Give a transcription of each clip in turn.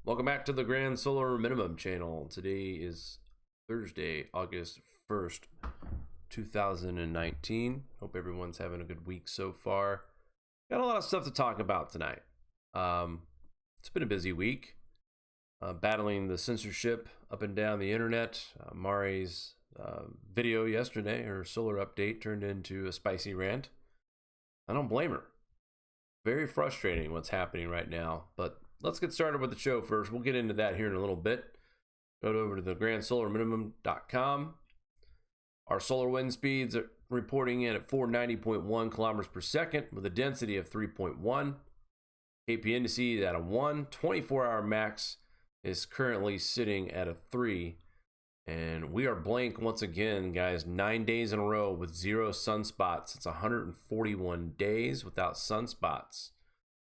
Welcome back to the Grand Solar Minimum channel. Today is Thursday, August 1st, 2019. Hope everyone's having a good week so far. Got a lot of stuff to talk about tonight. It's been a busy week. Battling the censorship up and down the internet. Mari's video yesterday, her solar update, turned into a spicy rant. I don't blame her. Very frustrating what's happening right now, but let's get started with the show first. We'll get into that here in a little bit. Go over to the grandsolarminimum.com. Our solar wind speeds are reporting in at 490.1 kilometers per second with a density of 3.1. KP indices at a 1. 24-hour max is currently sitting at a 3. And we are blank once again, guys. 9 days in a row with 0 sunspots. It's 141 days without sunspots.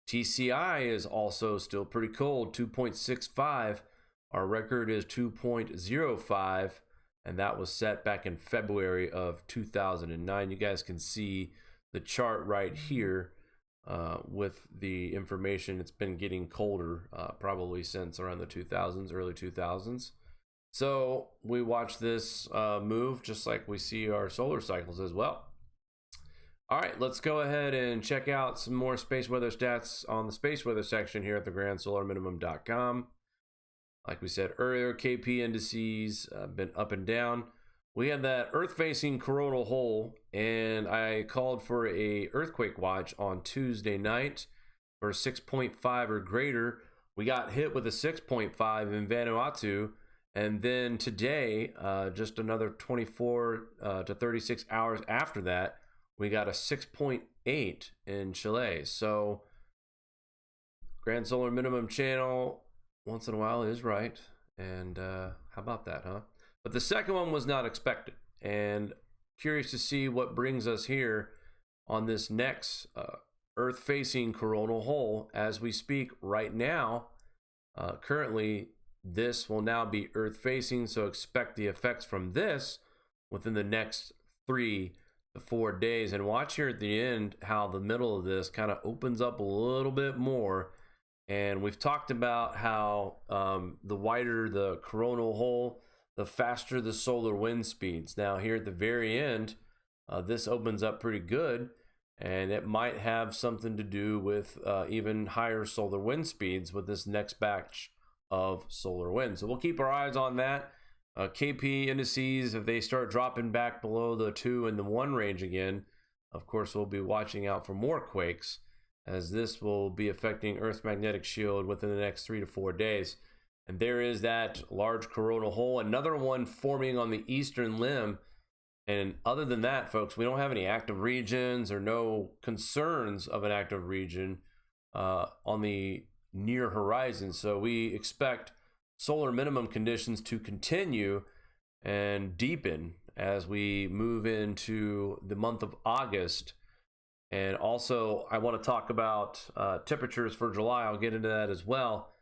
TCI is also still pretty cold, 2.65. Our record is 2.05, and that was set back in February of 2009. You guys can see the chart right here with the information. It's been getting colder probably since around the 2000s, early 2000s. So we watch this move just like we see our solar cycles as well. All right, let's go ahead and check out some more space weather stats on the space weather section here at the grandsolarminimum.com. Like we said earlier, KP indices been up and down. We had that Earth-facing coronal hole, and I called for a earthquake watch on Tuesday night for 6.5 or greater. We got hit with a 6.5 in Vanuatu. And then today, just another 24 to 36 hours after that, we got a 6.8 in Chile. So Grand Solar Minimum channel once in a while is right. And how about that, huh? But the second one was not expected. And curious to see what brings us here on this next Earth-facing coronal hole as we speak right now. Currently, this will now be Earth-facing, so expect the effects from this within the next 3 to 4 days. And watch here at the end how the middle of this kind of opens up a little bit more. And we've talked about how the wider the coronal hole, the faster the solar wind speeds. Now here at the very end, this opens up pretty good, and it might have something to do with even higher solar wind speeds with this next batch of solar wind. So we'll keep our eyes on that. KP indices, if they start dropping back below the 2 and the 1 range again, of course we'll be watching out for more quakes, as this will be affecting Earth's magnetic shield within the next 3 to 4 days. And there is that large coronal hole, another one forming on the eastern limb. And other than that, folks, we don't have any active regions or no concerns of an active region on the near horizon. So we expect solar minimum conditions to continue and deepen as we move into the month of August. And also I want to talk about temperatures for July. I'll get into that as well.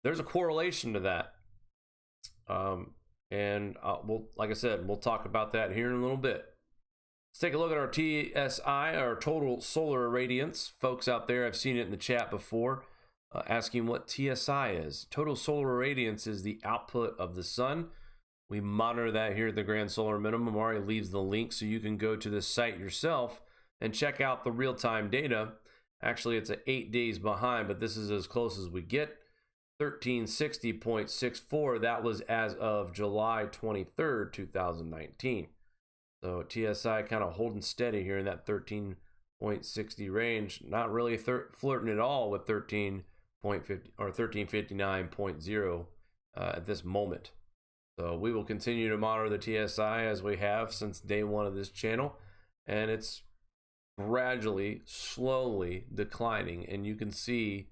There's a correlation to that, and like I said, we'll talk about that here in a little bit. Let's take a look at our TSI, our total solar irradiance. Folks out there, I've seen it in the chat before, asking what TSI is. Total solar irradiance is the output of the sun. We monitor that here at the Grand Solar Minimum. Mari leaves the link so you can go to the site yourself and check out the real-time data. Actually, it's 8 days behind, but this is as close as we get. 1360.64. That was as of July 23rd, 2019. So TSI kind of holding steady here in that 13.60 range. Not really flirting at all with 13.50 or 1359.0 at this moment. So we will continue to monitor the TSI as we have since day one of this channel, and it's gradually, slowly declining. And you can see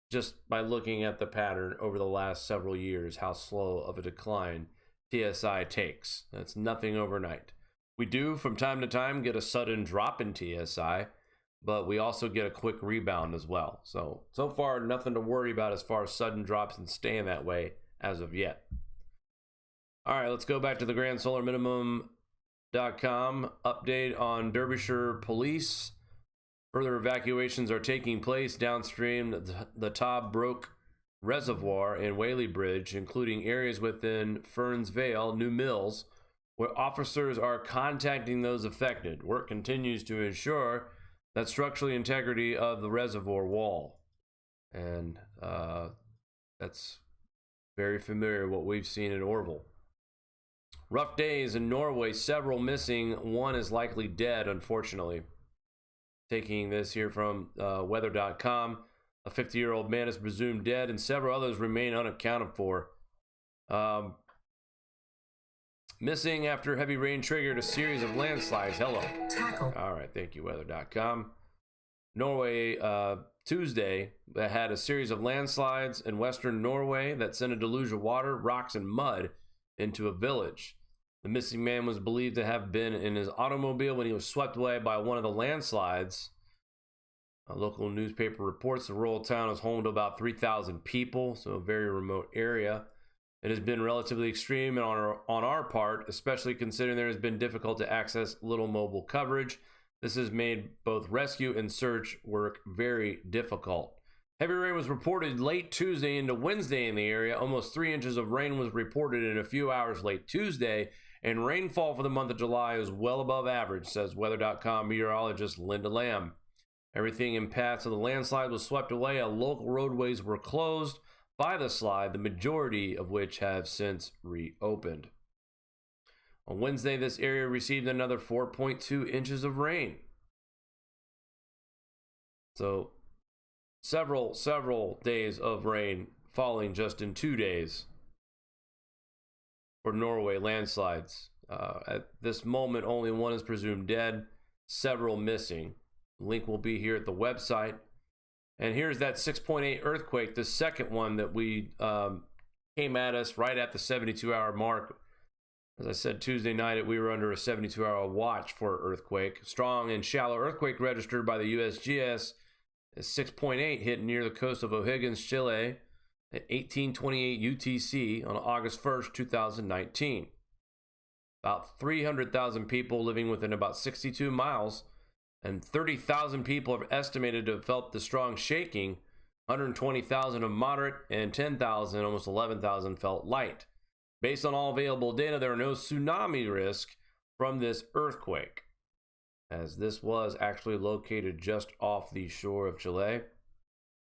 just by looking at the pattern over the last several years how slow of a decline TSI takes. That's nothing overnight. We do from time to time get a sudden drop in TSI, but we also get a quick rebound as well. So far, nothing to worry about as far as sudden drops and staying that way as of yet. All right, let's go back to the grandsolarminimum.com update on Derbyshire Police. Further evacuations are taking place downstream. The tobe broke Reservoir and Whaley Bridge, including areas within Ferns Vale, New Mills, where officers are contacting those affected. Work continues to ensure that structural integrity of the reservoir wall. And that's very familiar what we've seen in Orville. Rough days in Norway, several missing. One is likely dead, unfortunately. Taking this here from weather.com. A 50-year-old man is presumed dead, and several others remain unaccounted for. Missing after heavy rain triggered a series of landslides. Hello. Tackle. All right, thank you, weather.com. Norway, Tuesday, had a series of landslides in western Norway that sent a deluge of water, rocks, and mud into a village. The missing man was believed to have been in his automobile when he was swept away by one of the landslides. A local newspaper reports the rural town is home to about 3,000 people, so a very remote area. It has been relatively extreme on our part, especially considering there has been difficult to access little mobile coverage. This has made both rescue and search work very difficult. Heavy rain was reported late Tuesday into Wednesday in the area. Almost 3 inches of rain was reported in a few hours late Tuesday, and rainfall for the month of July is well above average, says weather.com meteorologist Linda Lamb. Everything in paths of the landslide was swept away. Local roadways were closed by the slide, the majority of which have since reopened. On Wednesday, this area received another 4.2 inches of rain. So several days of rain falling just in 2 days for Norway landslides. At this moment, only one is presumed dead, several missing. Link will be here at the website. And here's that 6.8 earthquake, the second one that we came at us right at the 72-hour mark. As I said, Tuesday night, we were under a 72-hour watch for earthquake. Strong and shallow earthquake registered by the USGS. 6.8 hit near the coast of O'Higgins, Chile at 1828 UTC on August 1st, 2019. About 300,000 people living within about 62 miles and 30,000 people are estimated to have felt the strong shaking. 120,000 of moderate and 10,000, almost 11,000 felt light. Based on all available data, there are no tsunami risk from this earthquake, as this was actually located just off the shore of Chile.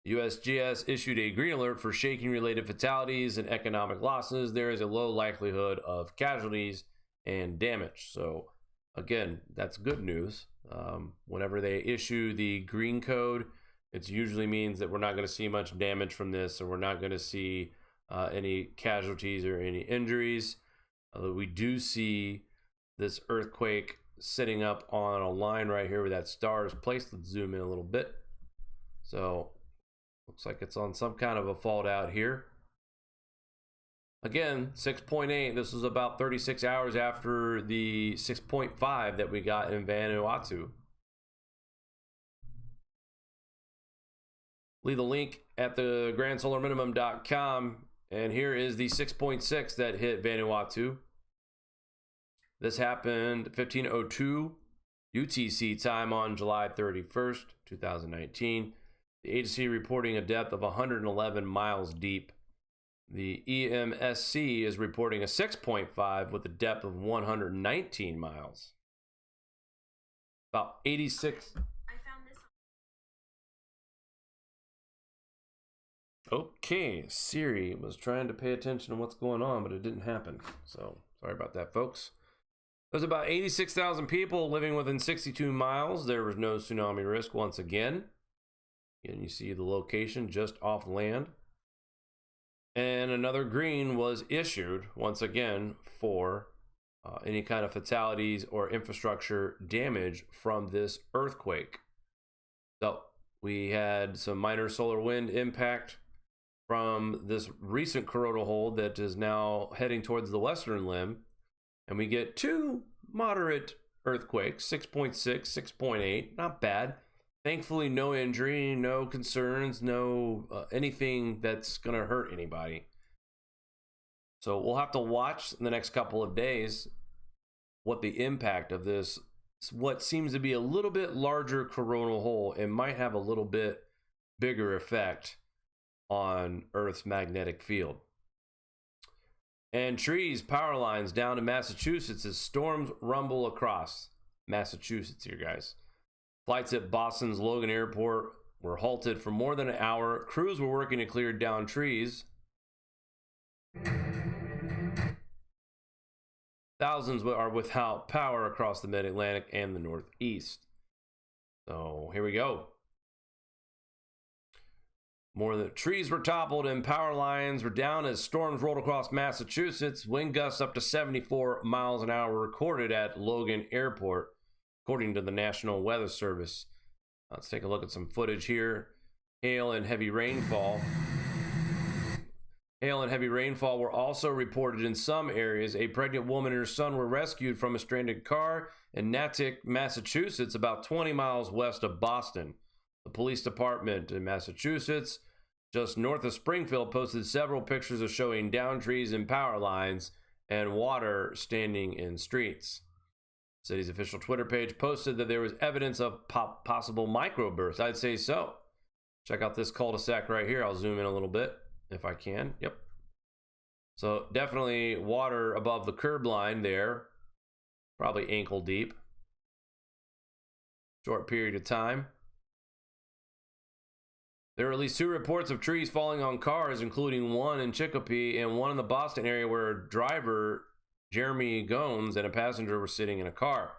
USGS issued a green alert for shaking-related fatalities and economic losses. There is a low likelihood of casualties and damage. So, again, that's good news. Whenever they issue the green code, it usually means that we're not going to see much damage from this, or we're not going to see any casualties or any injuries. We do see this earthquake sitting up on a line right here where that star is placed. Let's zoom in a little bit. So looks like it's on some kind of a fault out here. Again, 6.8. This was about 36 hours after the 6.5 that we got in Vanuatu. Leave the link at the grandsolarminimum.com. And here is the 6.6 that hit Vanuatu. This happened 15:02 UTC time on July 31st, 2019. The agency reporting a depth of 111 miles deep. The EMSC is reporting a 6.5 with a depth of 119 miles. About 86. I found this. Okay, Siri was trying to pay attention to what's going on, but it didn't happen. So sorry about that, folks. There's about 86,000 people living within 62 miles. There was no tsunami risk once again. And you see the location just off land. And another green was issued once again for any kind of fatalities or infrastructure damage from this earthquake. So we had some minor solar wind impact from this recent coronal hole that is now heading towards the western limb. And we get two moderate earthquakes, 6.6, 6.8, not bad. Thankfully, no injury, no concerns, no anything that's going to hurt anybody. So we'll have to watch in the next couple of days what the impact of this, what seems to be a little bit larger coronal hole, it might have a little bit bigger effect on Earth's magnetic field. And trees, power lines down in Massachusetts as storms rumble across Massachusetts here, guys. Flights at Boston's Logan Airport were halted for more than an hour. Crews were working to clear down trees. Thousands are without power across the mid-Atlantic and the Northeast. So here we go. More than trees were toppled and power lines were down as storms rolled across Massachusetts. Wind gusts up to 74 miles an hour recorded at Logan Airport, according to the National Weather Service. Let's take a look at some footage here. Hail and heavy rainfall. Hail and heavy rainfall were also reported in some areas. A pregnant woman and her son were rescued from a stranded car in Natick, Massachusetts, about 20 miles west of Boston. The police department in Massachusetts, just north of Springfield, posted several pictures of showing downed trees and power lines and water standing in streets. The city's official Twitter page posted that there was evidence of possible microbursts. I'd say so. Check out this cul-de-sac right here. I'll zoom in a little bit if I can. Yep. So definitely water above the curb line there. Probably ankle deep. Short period of time. There were at least 2 reports of trees falling on cars, including one in Chicopee and one in the Boston area where a driver, Jeremy Gones, and a passenger were sitting in a car.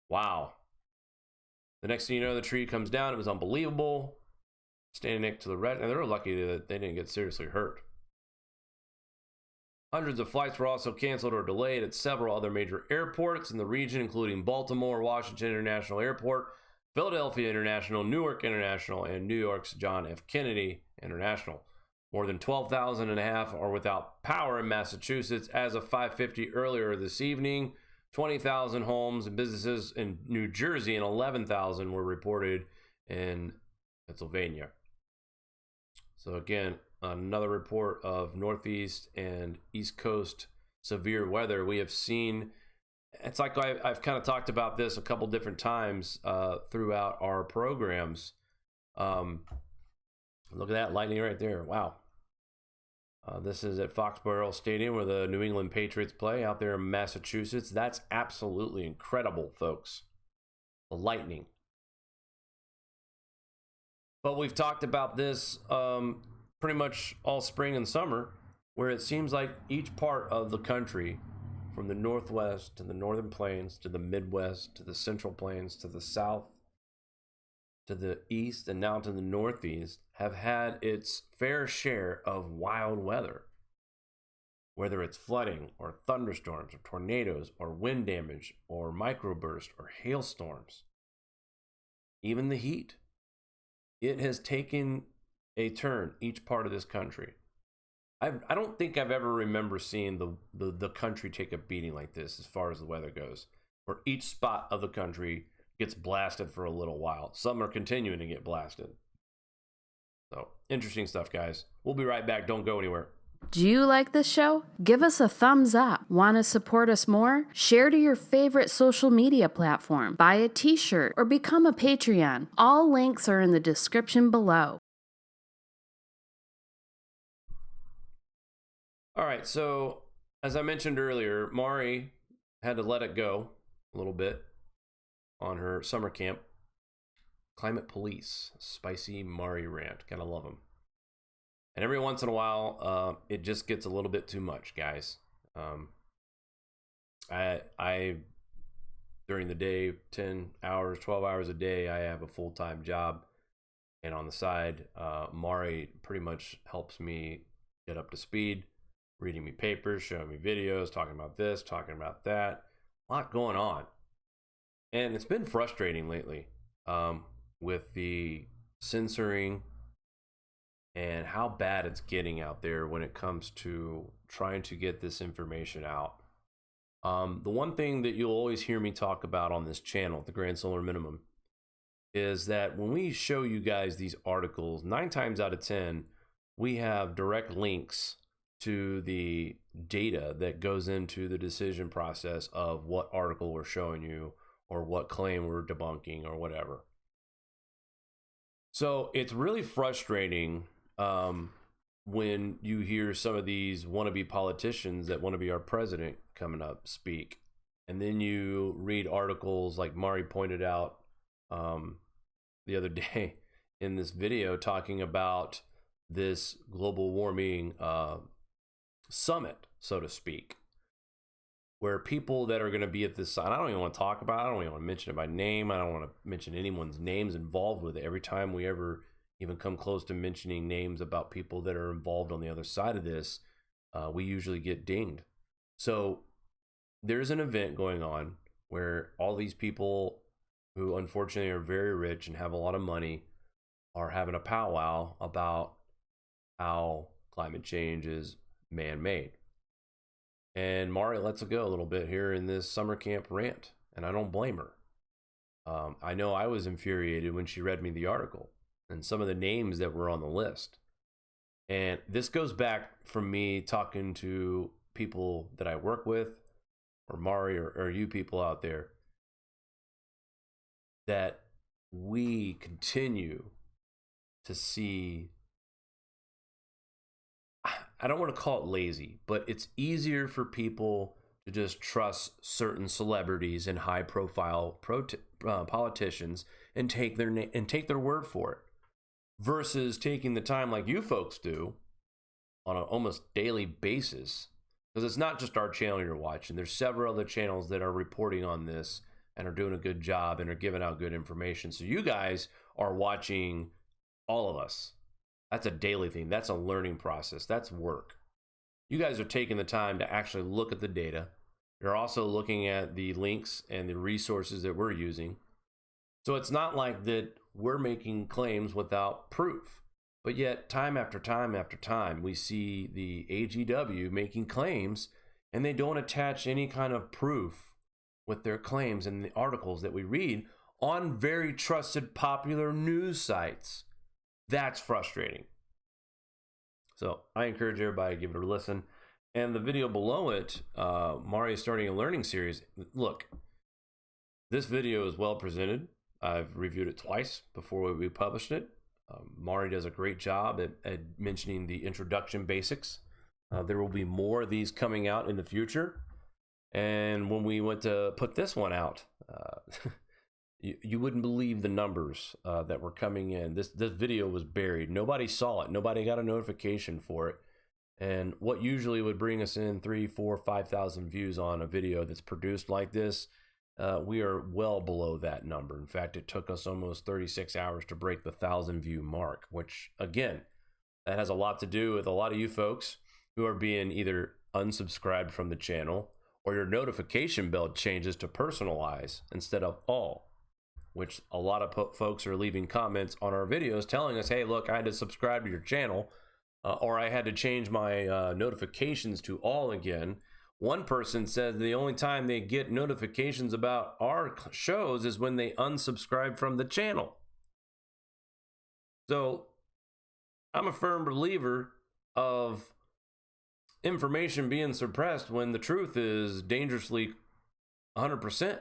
Wow. The next thing you know, the tree comes down. It was unbelievable. Standing next to the red, and they were lucky that they didn't get seriously hurt. Hundreds of flights were also canceled or delayed at several other major airports in the region, including Baltimore, Washington International Airport, Philadelphia International, Newark International, and New York's John F. Kennedy International. More than 12,000 and a half are without power in Massachusetts as of 5:50 earlier this evening. 20,000 homes and businesses in New Jersey and 11,000 were reported in Pennsylvania. So again, another report of Northeast and East Coast severe weather. We have seen, it's like I've kind of talked about this a couple different times throughout our programs. Look at that lightning right there. Wow. This is at Foxborough Stadium where the New England Patriots play out there in Massachusetts. That's absolutely incredible, folks. The lightning. But we've talked about this pretty much all spring and summer, where it seems like each part of the country, from the Northwest to the Northern Plains to the Midwest to the Central Plains to the South to the East and now to the Northeast, have had its fair share of wild weather. Whether it's flooding or thunderstorms or tornadoes or wind damage or microburst or hailstorms, even the heat. It has taken a turn, each part of this country. I don't think I've ever remember seeing the country take a beating like this as far as the weather goes, where each spot of the country gets blasted for a little while. Some are continuing to get blasted. So, interesting stuff, guys. We'll be right back. Don't go anywhere. Do you like this show? Give us a thumbs up. Want to support us more? Share to your favorite social media platform. Buy a t-shirt or become a Patreon. All links are in the description below. All right, so as I mentioned earlier, Mari had to let it go a little bit on her summer camp. Climate Police, spicy Mari rant. Gotta love them. And every once in a while, it just gets a little bit too much, guys. I during the day, 10 hours, 12 hours a day, I have a full-time job. And on the side, Mari pretty much helps me get up to speed, reading me papers, showing me videos, talking about this, talking about that. A lot going on. And it's been frustrating lately with the censoring and how bad it's getting out there when it comes to trying to get this information out. The one thing that you'll always hear me talk about on this channel, the Grand Solar Minimum, is that when we show you guys these articles, 9 times out of 10, we have direct links to the data that goes into the decision process of what article we're showing you or what claim we're debunking or whatever. So it's really frustrating when you hear some of these wannabe politicians that want to be our president coming up speak. And then you read articles like Mari pointed out the other day in this video talking about this global warming summit, so to speak, where people that are going to be at this, I don't even want to talk about it, I don't even want to mention it by name, I don't want to mention anyone's names involved with it. Every time we ever even come close to mentioning names about people that are involved on the other side of this, we usually get dinged. So there's an event going on where all these people who unfortunately are very rich and have a lot of money are having a powwow about how climate change is man-made. And Mari lets it go a little bit here in this summer camp rant, and I don't blame her. I know I was infuriated when she read me the article and some of the names that were on the list. And this goes back from me talking to people that I work with, or Mari, or you people out there, that we continue to see, I don't want to call it lazy, but it's easier for people to just trust certain celebrities and high profile politicians and take their word for it, versus taking the time like you folks do on an almost daily basis. Because it's not just our channel you're watching. There's several other channels that are reporting on this and are doing a good job and are giving out good information. So you guys are watching all of us. That's a daily thing. That's a learning process. That's work. You guys are taking the time to actually look at the data. You're also looking at the links and the resources that we're using. So it's not like that we're making claims without proof. But yet, time after time after time, we see the AGW making claims, and they don't attach any kind of proof with their claims in the articles that we read on very trusted, popular news sites. That's frustrating. So I encourage everybody to give it a listen. And the video below it, Mari is starting a learning series. Look, this video is well presented. I've reviewed it twice before we published it. Mari does a great job at mentioning the introduction basics. There will be more of these coming out in the future. And when we went to put this one out, you wouldn't believe the numbers that were coming in. This video was buried. Nobody saw it. Nobody got a notification for it. And what usually would bring us in 3, 4, 5,000 views on a video that's produced like this, we are well below that number. In fact, it took us almost 36 hours to break the 1,000 view mark, which again, that has a lot to do with a lot of you folks who are being either unsubscribed from the channel, or your notification bell changes to personalize instead of all, which a lot of folks are leaving comments on our videos telling us, hey, look, I had to subscribe to your channel, or I had to change my notifications to all again. One person said the only time they get notifications about our shows is when they unsubscribe from the channel. So I'm a firm believer of information being suppressed when the truth is dangerously 100%.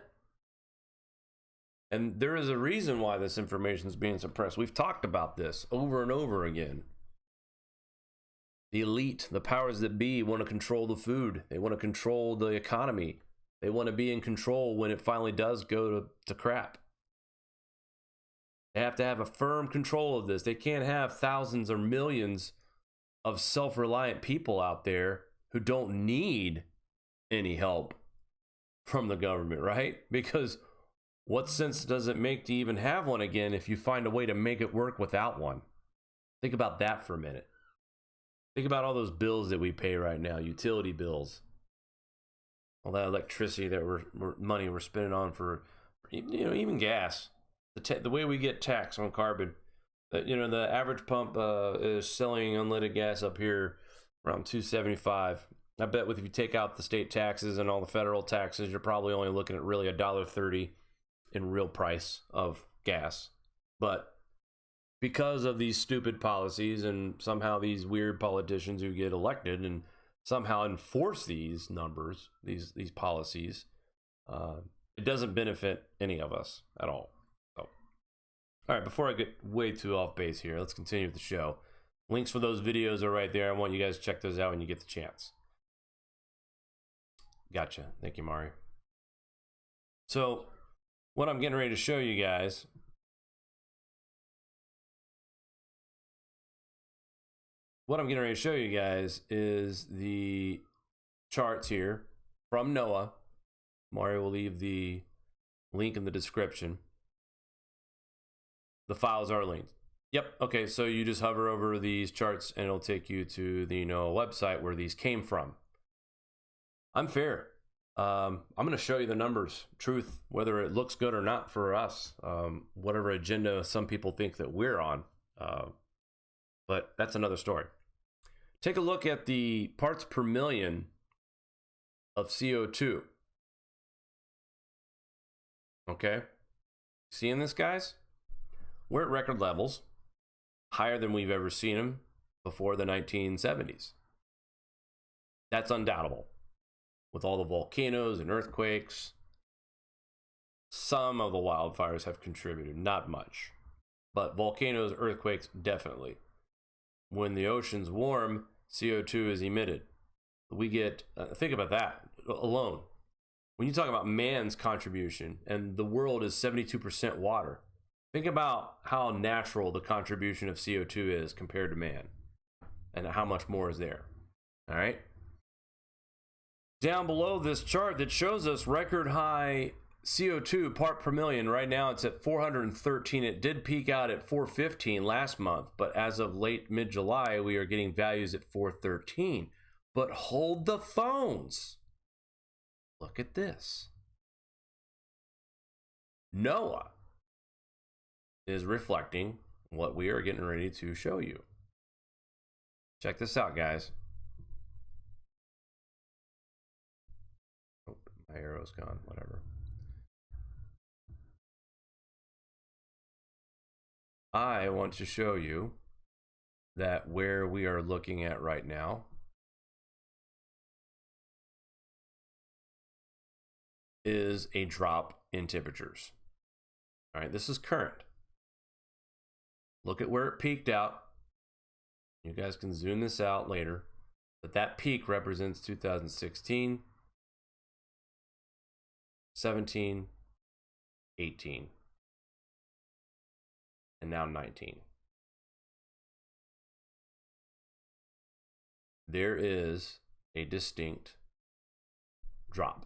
And there is a reason why this information is being suppressed. We've talked about this over and over again. The elite, the powers that be, want to control the food. They want to control the economy. They want to be in control when it finally does go to crap. They have to have a firm control of this. They can't have thousands or millions of self-reliant people out there who don't need any help from the government, right? Because what sense does it make to even have one again if you find a way to make it work without one? Think about that for a minute. Think about all those bills that we pay right now, utility bills, all that electricity that money we're spending on for, even gas. The way we get taxed on carbon. The average pump is selling unleaded gas up here around $2.75. I bet if you take out the state taxes and all the federal taxes, you're probably only looking at really $1.30 in real price of gas. But because of these stupid policies and somehow these weird politicians who get elected and somehow enforce these numbers, these policies, it doesn't benefit any of us at all. So, all right, before I get way too off base here, let's continue with the show. Links for those videos are right there. I want you guys to check those out when you get the chance. Gotcha. Thank you, Mari. So what I'm getting ready to show you guys is the charts here from NOAA. Mari will leave the link in the description. The files are linked. Yep. Okay. So you just hover over these charts and it'll take you to the NOAA website where these came from. I'm fair. I'm going to show you the numbers, truth, whether it looks good or not for us, whatever agenda some people think that we're on. But that's another story. Take a look at the parts per million of CO2. Okay. Seeing this, guys? We're at record levels, higher than we've ever seen them before the 1970s. That's undoubtable. With all the volcanoes and earthquakes, some of the wildfires have contributed, not much. But volcanoes, earthquakes, definitely. When the oceans warm, CO2 is emitted. We get, think about that alone. When you talk about man's contribution, and the world is 72% water, think about how natural the contribution of CO2 is compared to man, and how much more is there. All right. Down below this chart that shows us record high CO2 part per million. Right now it's at 413. It did peak out at 415 last month, but as of late mid-July, we are getting values at 413. But hold the phones. Look at this. NOAA is reflecting what we are getting ready to show you. Check this out, guys. Oh, my arrow's gone, whatever. I want to show you that where we are looking at right now is a drop in temperatures. All right, this is current. Look at where it peaked out. You guys can zoom this out later, but that peak represents 2016, 17, 18, and now 19. There is a distinct drop,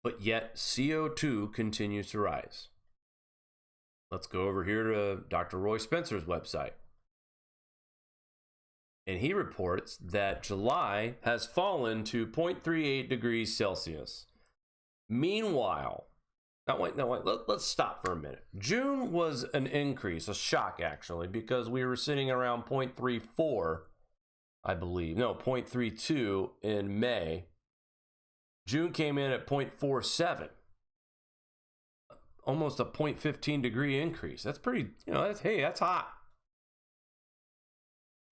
but yet CO2 continues to rise. Let's go over here to Dr. Roy Spencer's website. And he reports that July has fallen to 0.38 degrees Celsius. Meanwhile, wait, let's stop for a minute. June was an increase, a shock actually, because we were sitting around 0.34, I believe. No, 0.32 in May. June came in at 0.47. Almost a 0.15 degree increase. That's pretty, that's hot.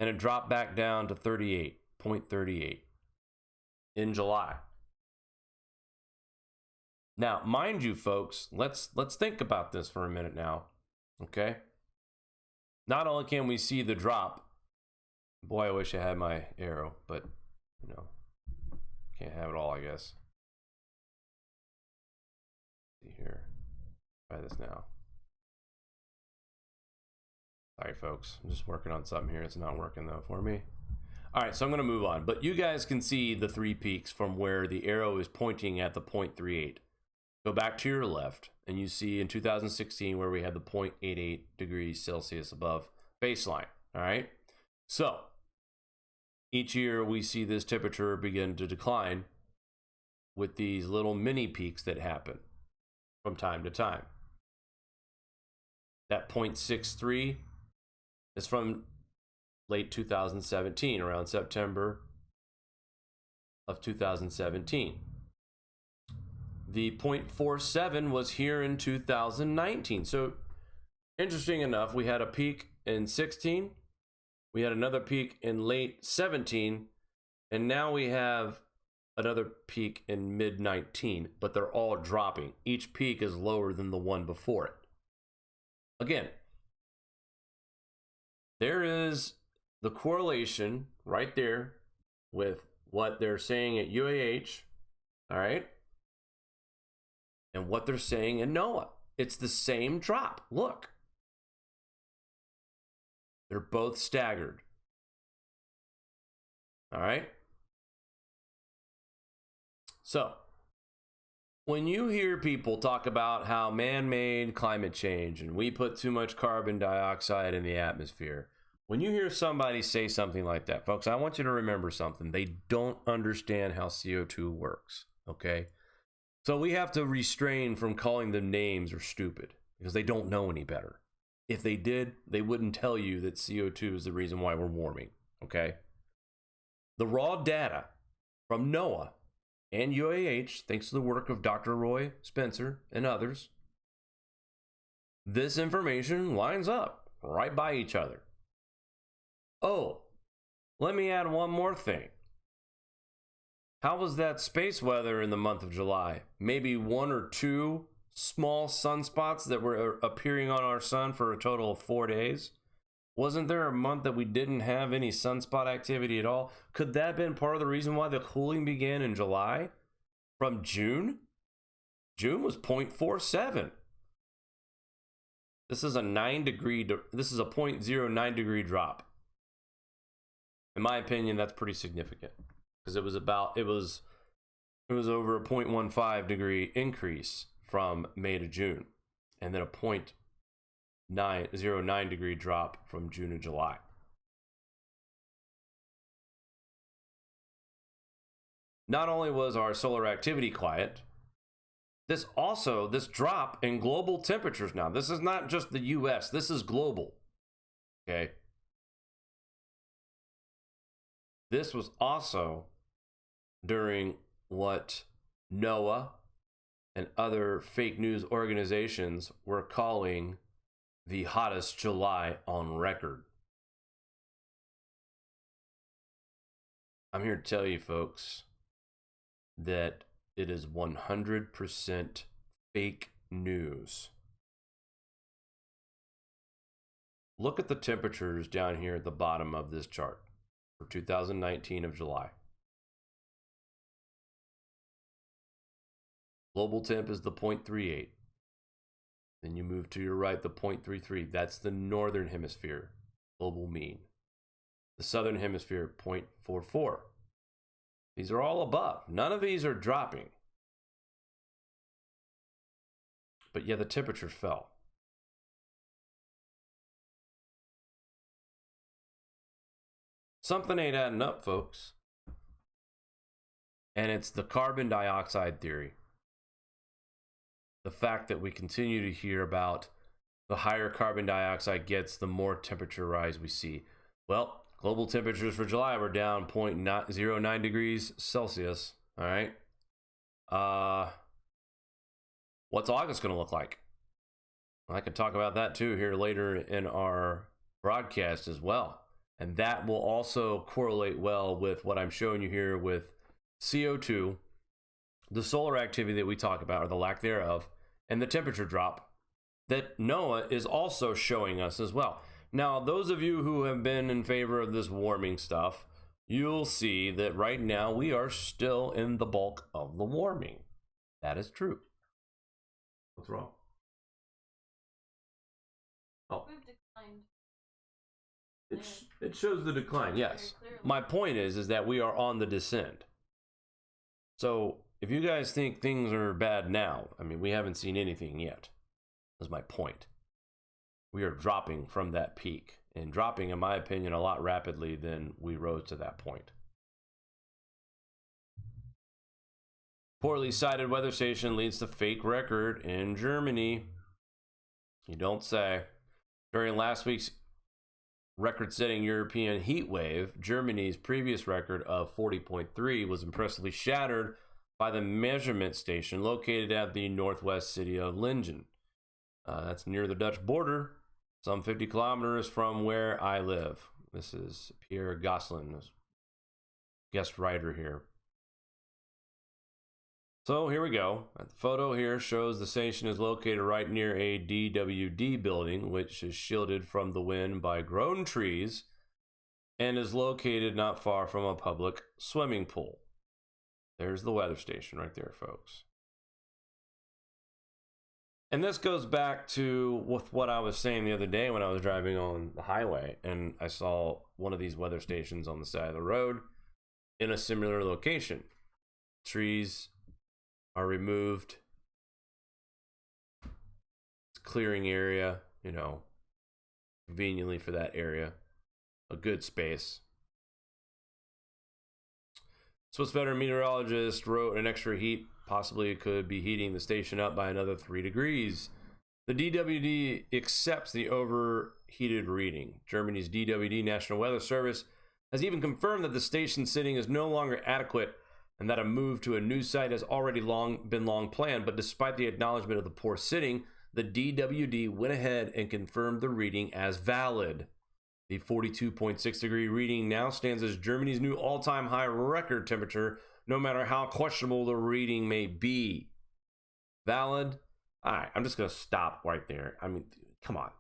And it dropped back down to 0.38 in July. Now, mind you, folks, let's think about this for a minute now, okay? Not only can we see the drop, boy, I wish I had my arrow, but, can't have it all, I guess. See here. Try this now. Sorry, folks. I'm just working on something here. It's not working, though, for me. All right, so I'm going to move on. But you guys can see the three peaks from where the arrow is pointing at the 0.38. Go back to your left, and you see in 2016 where we had the 0.88 degrees Celsius above baseline. All right? So each year we see this temperature begin to decline with these little mini peaks that happen from time to time. That 0.63 is from late 2017, around September of 2017. The 0.47 was here in 2019. So interesting enough, we had a peak in 16, we had another peak in late 17, and now we have another peak in mid 19, but they're all dropping. Each peak is lower than the one before it. Again, there is the correlation right there with what they're saying at UAH, all right, and what they're saying in NOAA. It's the same drop. Look. They're both staggered. All right. So, when you hear people talk about how man-made climate change and we put too much carbon dioxide in the atmosphere, when you hear somebody say something like that, folks, I want you to remember something. They don't understand how CO2 works, okay? So we have to restrain from calling them names or stupid because they don't know any better. If they did, they wouldn't tell you that CO2 is the reason why we're warming, okay? The raw data from NOAA and UAH, thanks to the work of Dr. Roy Spencer and others, this information lines up right by each other. Oh, let me add one more thing. How was that space weather in the month of July? Maybe one or two small sunspots that were appearing on our sun for a total of 4 days? Wasn't there a month that we didn't have any sunspot activity at all? Could that have been part of the reason why the cooling began in July from June? June was 0.47. This is a 0.09 degree drop. In my opinion, that's pretty significant because it was over a 0.15 degree increase from May to June, and then a 0.09 degree drop from June to July. Not only was our solar activity quiet, this drop in global temperatures now, this is not just the US, this is global, okay? This was also during what NOAA and other fake news organizations were calling the hottest July on record. I'm here to tell you, folks, that it is 100% fake news. Look at the temperatures down here at the bottom of this chart for 2019 of July. Global temp is the 0.38. Then you move to your right, the 0.33. That's the northern hemisphere global mean. The southern hemisphere, 0.44. These are all above. None of these are dropping. But yeah, the temperature fell. Something ain't adding up, folks. And it's the carbon dioxide theory. The fact that we continue to hear about the higher carbon dioxide gets, the more temperature rise we see. Well, global temperatures for July were down 0.09 degrees Celsius. All right. What's August going to look like? I can talk about that too here later in our broadcast as well. And that will also correlate well with what I'm showing you here with CO2, the solar activity that we talk about, or the lack thereof, and the temperature drop that NOAA is also showing us as well. Now, those of you who have been in favor of this warming stuff, you'll see that right now we are still in the bulk of the warming. That is true. What's wrong? Oh. We've declined. It shows the decline, yes. My point is that we are on the descent. So if you guys think things are bad now, I mean, we haven't seen anything yet. That's my point. We are dropping from that peak, and dropping, in my opinion, a lot rapidly than we rose to that point. Poorly cited weather station leads to fake record in Germany. You don't say. During last week's record-setting European heat wave, Germany's previous record of 40.3 was impressively shattered by the measurement station located at the northwest city of Lingen. That's near the Dutch border, some 50 kilometers from where I live. This is Pierre Gosselin, guest writer here. So here we go. The photo here shows the station is located right near a DWD building, which is shielded from the wind by grown trees and is located not far from a public swimming pool. There's the weather station right there, folks. And this goes back to with what I was saying the other day when I was driving on the highway and I saw one of these weather stations on the side of the road in a similar location. Trees are removed. It's a clearing area, you know, conveniently for that area. A good space. SPACEWEATHER meteorologist wrote an extra heat possibly could be heating the station up by another 3 degrees. The DWD accepts the overheated reading. Germany's DWD National Weather Service has even confirmed that the station sitting is no longer adequate and that a move to a new site has already been long planned. But despite the acknowledgement of the poor sitting, the DWD went ahead and confirmed the reading as valid. The 42.6 degree reading now stands as Germany's new all-time high record temperature, no matter how questionable the reading may be. Valid? All right, I'm just going to stop right there. I mean, come on.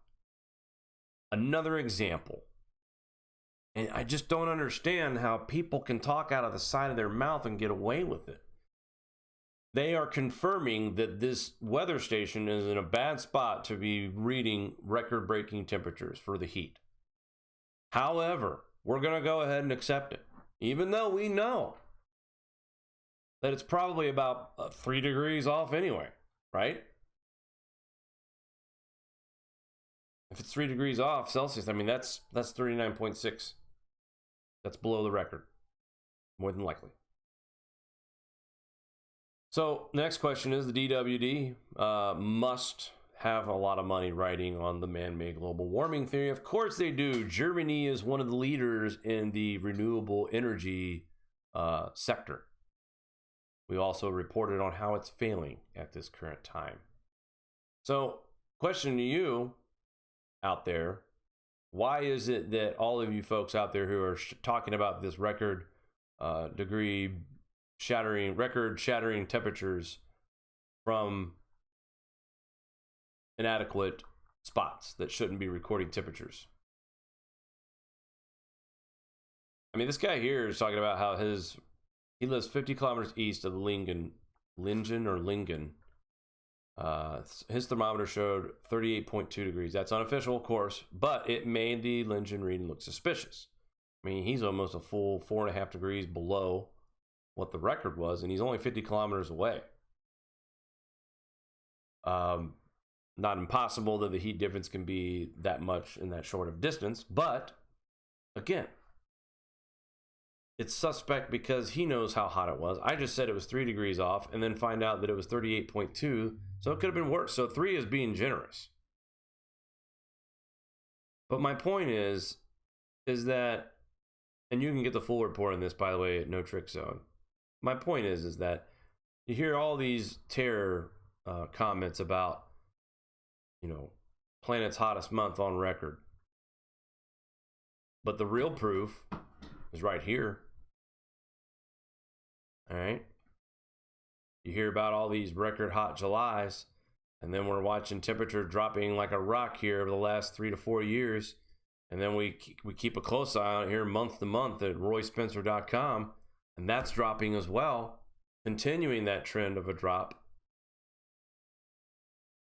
Another example. And I just don't understand how people can talk out of the side of their mouth and get away with it. They are confirming that this weather station is in a bad spot to be reading record-breaking temperatures for the heat. However, we're going to go ahead and accept it, even though we know that it's probably about 3 degrees off anyway, right? If it's 3 degrees off Celsius, I mean, that's 39.6. That's below the record, more than likely. So, next question is, the DWD must have a lot of money riding on the man-made global warming theory. Of course they do. Germany is one of the leaders in the renewable energy sector. We also reported on how it's failing at this current time. So, question to you out there, why is it that all of you folks out there who are talking about this record shattering temperatures from inadequate spots that shouldn't be recording temperatures? I mean, this guy here is talking about how he lives 50 kilometers east of Lingen. His thermometer showed 38.2 degrees. That's unofficial, of course, but it made the Lingen reading look suspicious. I mean, he's almost a full 4.5 degrees below what the record was, and he's only 50 kilometers away. Not impossible that the heat difference can be that much in that short of distance, but again, it's suspect because he knows how hot it was. I just said it was 3 degrees off and then find out that it was 38.2, so it could have been worse. So 3 is being generous. But my point is that, and you can get the full report on this, by the way, at No Trick Zone. My point is that you hear all these terror comments about, you know, planet's hottest month on record. But the real proof is right here. All right. You hear about all these record hot Julys, and then we're watching temperature dropping like a rock here over the last 3 to 4 years. And then we keep a close eye on it here month to month at royspencer.com, and that's dropping as well, continuing that trend of a drop.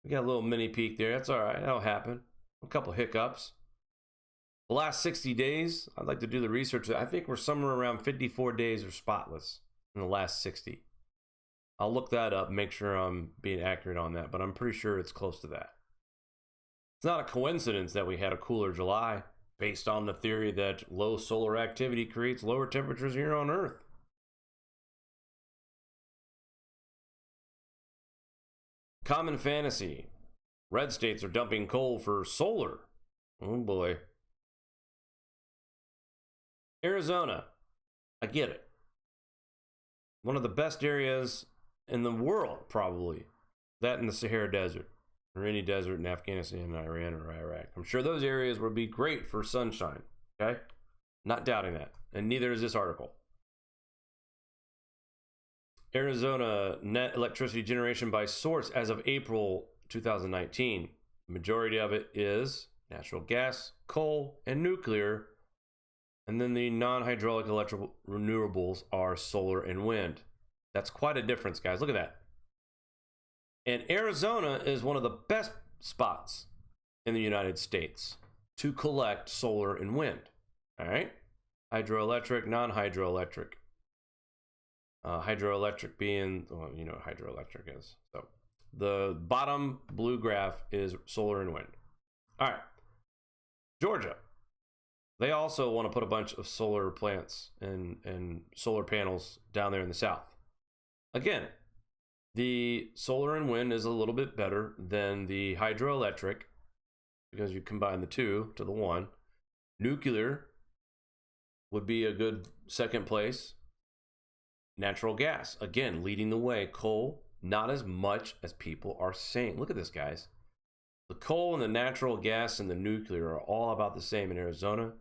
We got a little mini peak there. That's all right. That'll happen. A couple hiccups. The last 60 days, I'd like to do the research. I think we're somewhere around 54 days are spotless in the last 60. I'll look that up, make sure I'm being accurate on that, but I'm pretty sure it's close to that. It's not a coincidence that we had a cooler July based on the theory that low solar activity creates lower temperatures here on Earth. Common fantasy. Red states are dumping coal for solar. Oh boy. Arizona. I get it. One of the best areas in the world, probably. That in the Sahara Desert. Or any desert in Afghanistan, Iran, or Iraq. I'm sure those areas would be great for sunshine. Okay? Not doubting that. And neither is this article. Arizona net electricity generation by source as of April 2019. The majority of it is natural gas, coal, and nuclear. And then the non-hydraulic electrical renewables are solar and wind. That's quite a difference, guys. Look at that. And Arizona is one of the best spots in the United States to collect solar and wind. All right? Hydroelectric, non-hydroelectric. Hydroelectric being, well, you know what hydroelectric is. So the bottom blue graph is solar and wind. All right. Georgia. They also want to put a bunch of solar plants and solar panels down there in the south. Again, the solar and wind is a little bit better than the hydroelectric because you combine the two to the one. Nuclear would be a good second place. Natural gas, again, leading the way. Coal, not as much as people are saying. Look at this, guys. The coal and the natural gas and the nuclear are all about the same in Arizona,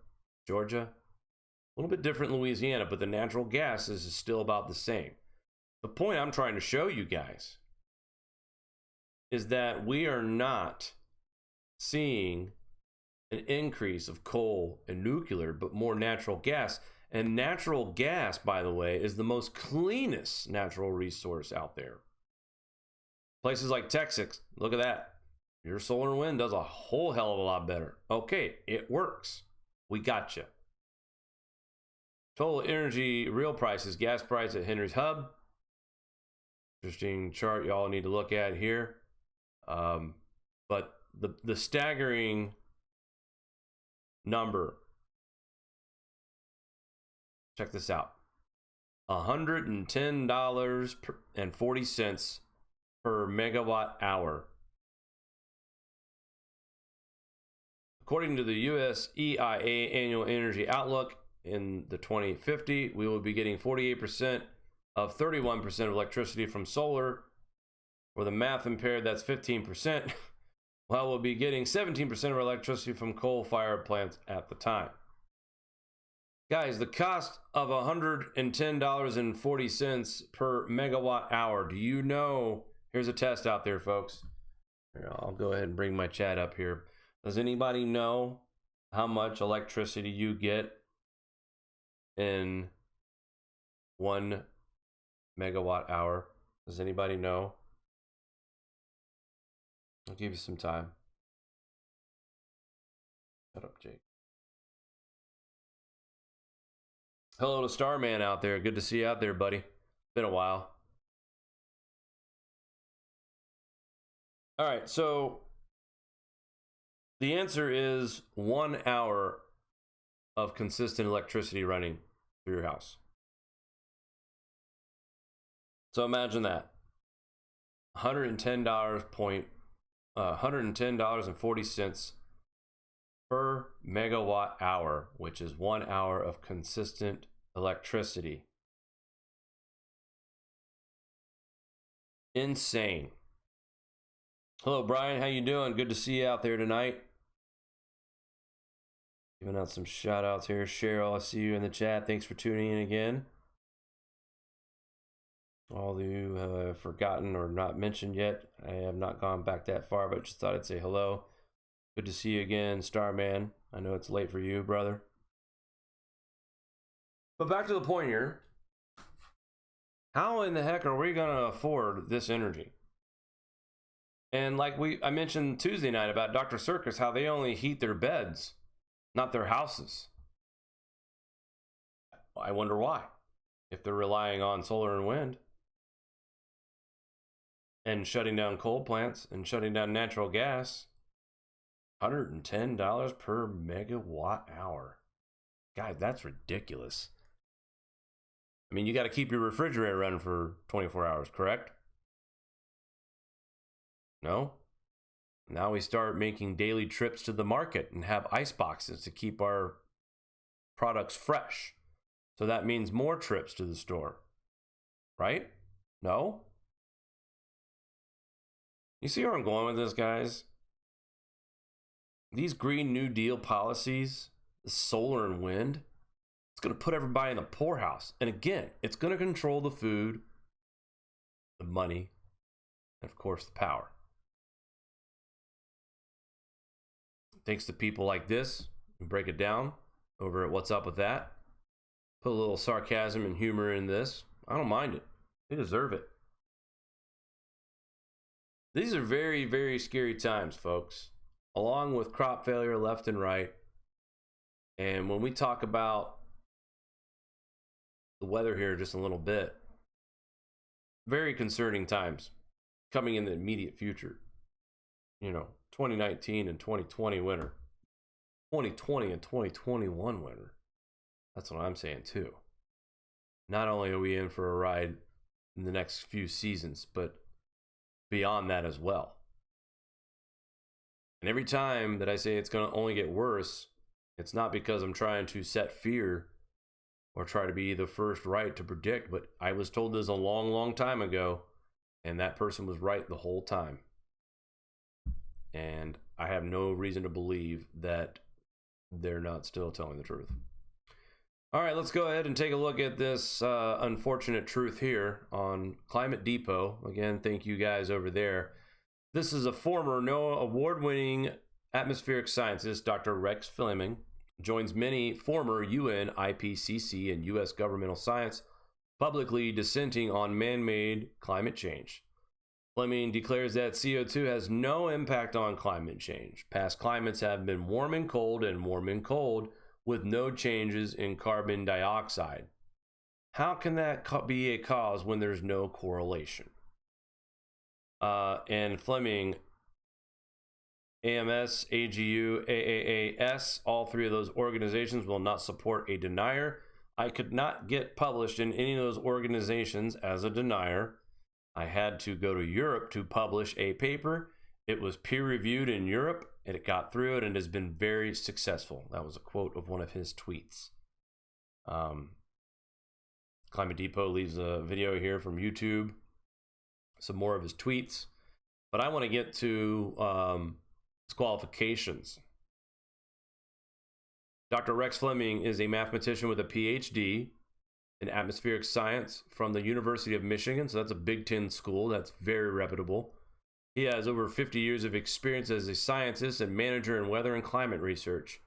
Georgia. A little bit different in Louisiana, but the natural gas is still about the same. The point I'm trying to show you guys is that we are not seeing an increase of coal and nuclear, but more natural gas. And natural gas, by the way, is the most cleanest natural resource out there. Places like Texas, look at that. Your solar and wind does a whole hell of a lot better. Okay, it works. We got you. Total energy real prices, gas price at Henry's Hub. Interesting chart y'all need to look at here. But the staggering number, check this out. $110.40 per megawatt hour. According to the US EIA Annual Energy Outlook, in the 2050, we will be getting 48% of 31% of electricity from solar. For the math impaired, that's 15%. While we'll be getting 17% of our electricity from coal-fired plants at the time. Guys, the cost of $110.40 per megawatt hour. Do you know? Here's a test out there, folks. Here, I'll go ahead and bring my chat up here. Does anybody know how much electricity you get in 1 megawatt hour? Does anybody know? I'll give you some time. Shut up, Jake. Hello to Starman out there. Good to see you out there, buddy. Been a while. All right, so the answer is 1 hour of consistent electricity running through your house. So imagine that. $110.40 per megawatt hour, which is 1 hour of consistent electricity. Insane. Hello, Brian. How you doing? Good to see you out there tonight. Giving out some shout outs here. Cheryl, I see you in the chat. Thanks for tuning in again. All of you have forgotten or not mentioned yet, I have not gone back that far, but just thought I'd say hello. Good to see you again, Starman. I know it's late for you, brother. But back to the point here. How in the heck are we going to afford this energy? And like I mentioned Tuesday night about Dr. Circus, how they only heat their beds, not their houses. I wonder why, if they're relying on solar and wind and shutting down coal plants and shutting down natural gas. $110 per megawatt hour. Guys, that's ridiculous. I mean, you got to keep your refrigerator running for 24 hours, correct? No? Now we start making daily trips to the market and have ice boxes to keep our products fresh. So that means more trips to the store, right? No? You see where I'm going with this, guys? These Green New Deal policies, the solar and wind, it's going to put everybody in the poorhouse. And again, it's going to control the food, the money, and of course the power. Thanks to people like this who break it down over at What's Up With That. Put a little sarcasm and humor in this. I don't mind it. They deserve it. These are very, very scary times, folks, along with crop failure left and right. And when we talk about the weather here just a little bit, very concerning times coming in the immediate future. 2019 and 2020 winter. 2020 and 2021 winter. That's what I'm saying too. Not only are we in for a ride in the next few seasons, but beyond that as well. And every time that I say it's going to only get worse, it's not because I'm trying to set fear or try to be the first right to predict, but I was told this a long, long time ago, and that person was right the whole time. And I have no reason to believe that they're not still telling the truth. All right, let's go ahead and take a look at this unfortunate truth here on Climate Depot. Again, thank you guys over there. This is a former NOAA award-winning atmospheric scientist, Dr. Rex Fleming, joins many former UN, IPCC, and U.S. governmental science publicly dissenting on man-made climate change. Fleming declares that CO2 has no impact on climate change. Past climates have been warm and cold with no changes in carbon dioxide. How can that be a cause when there's no correlation? And Fleming, AMS, AGU, AAAS, all three of those organizations will not support a denier. I could not get published in any of those organizations as a denier. I had to go to Europe to publish a paper. It was peer-reviewed in Europe, and it got through it and has been very successful. That was a quote of one of his tweets. Climate Depot leaves a video here from YouTube, some more of his tweets. But I want to get to his qualifications. Dr. Rex Fleming is a mathematician with a PhD in atmospheric science from the University of Michigan. So that's a Big Ten school. That's very reputable. He has over 50 years of experience as a scientist and manager in weather and climate research.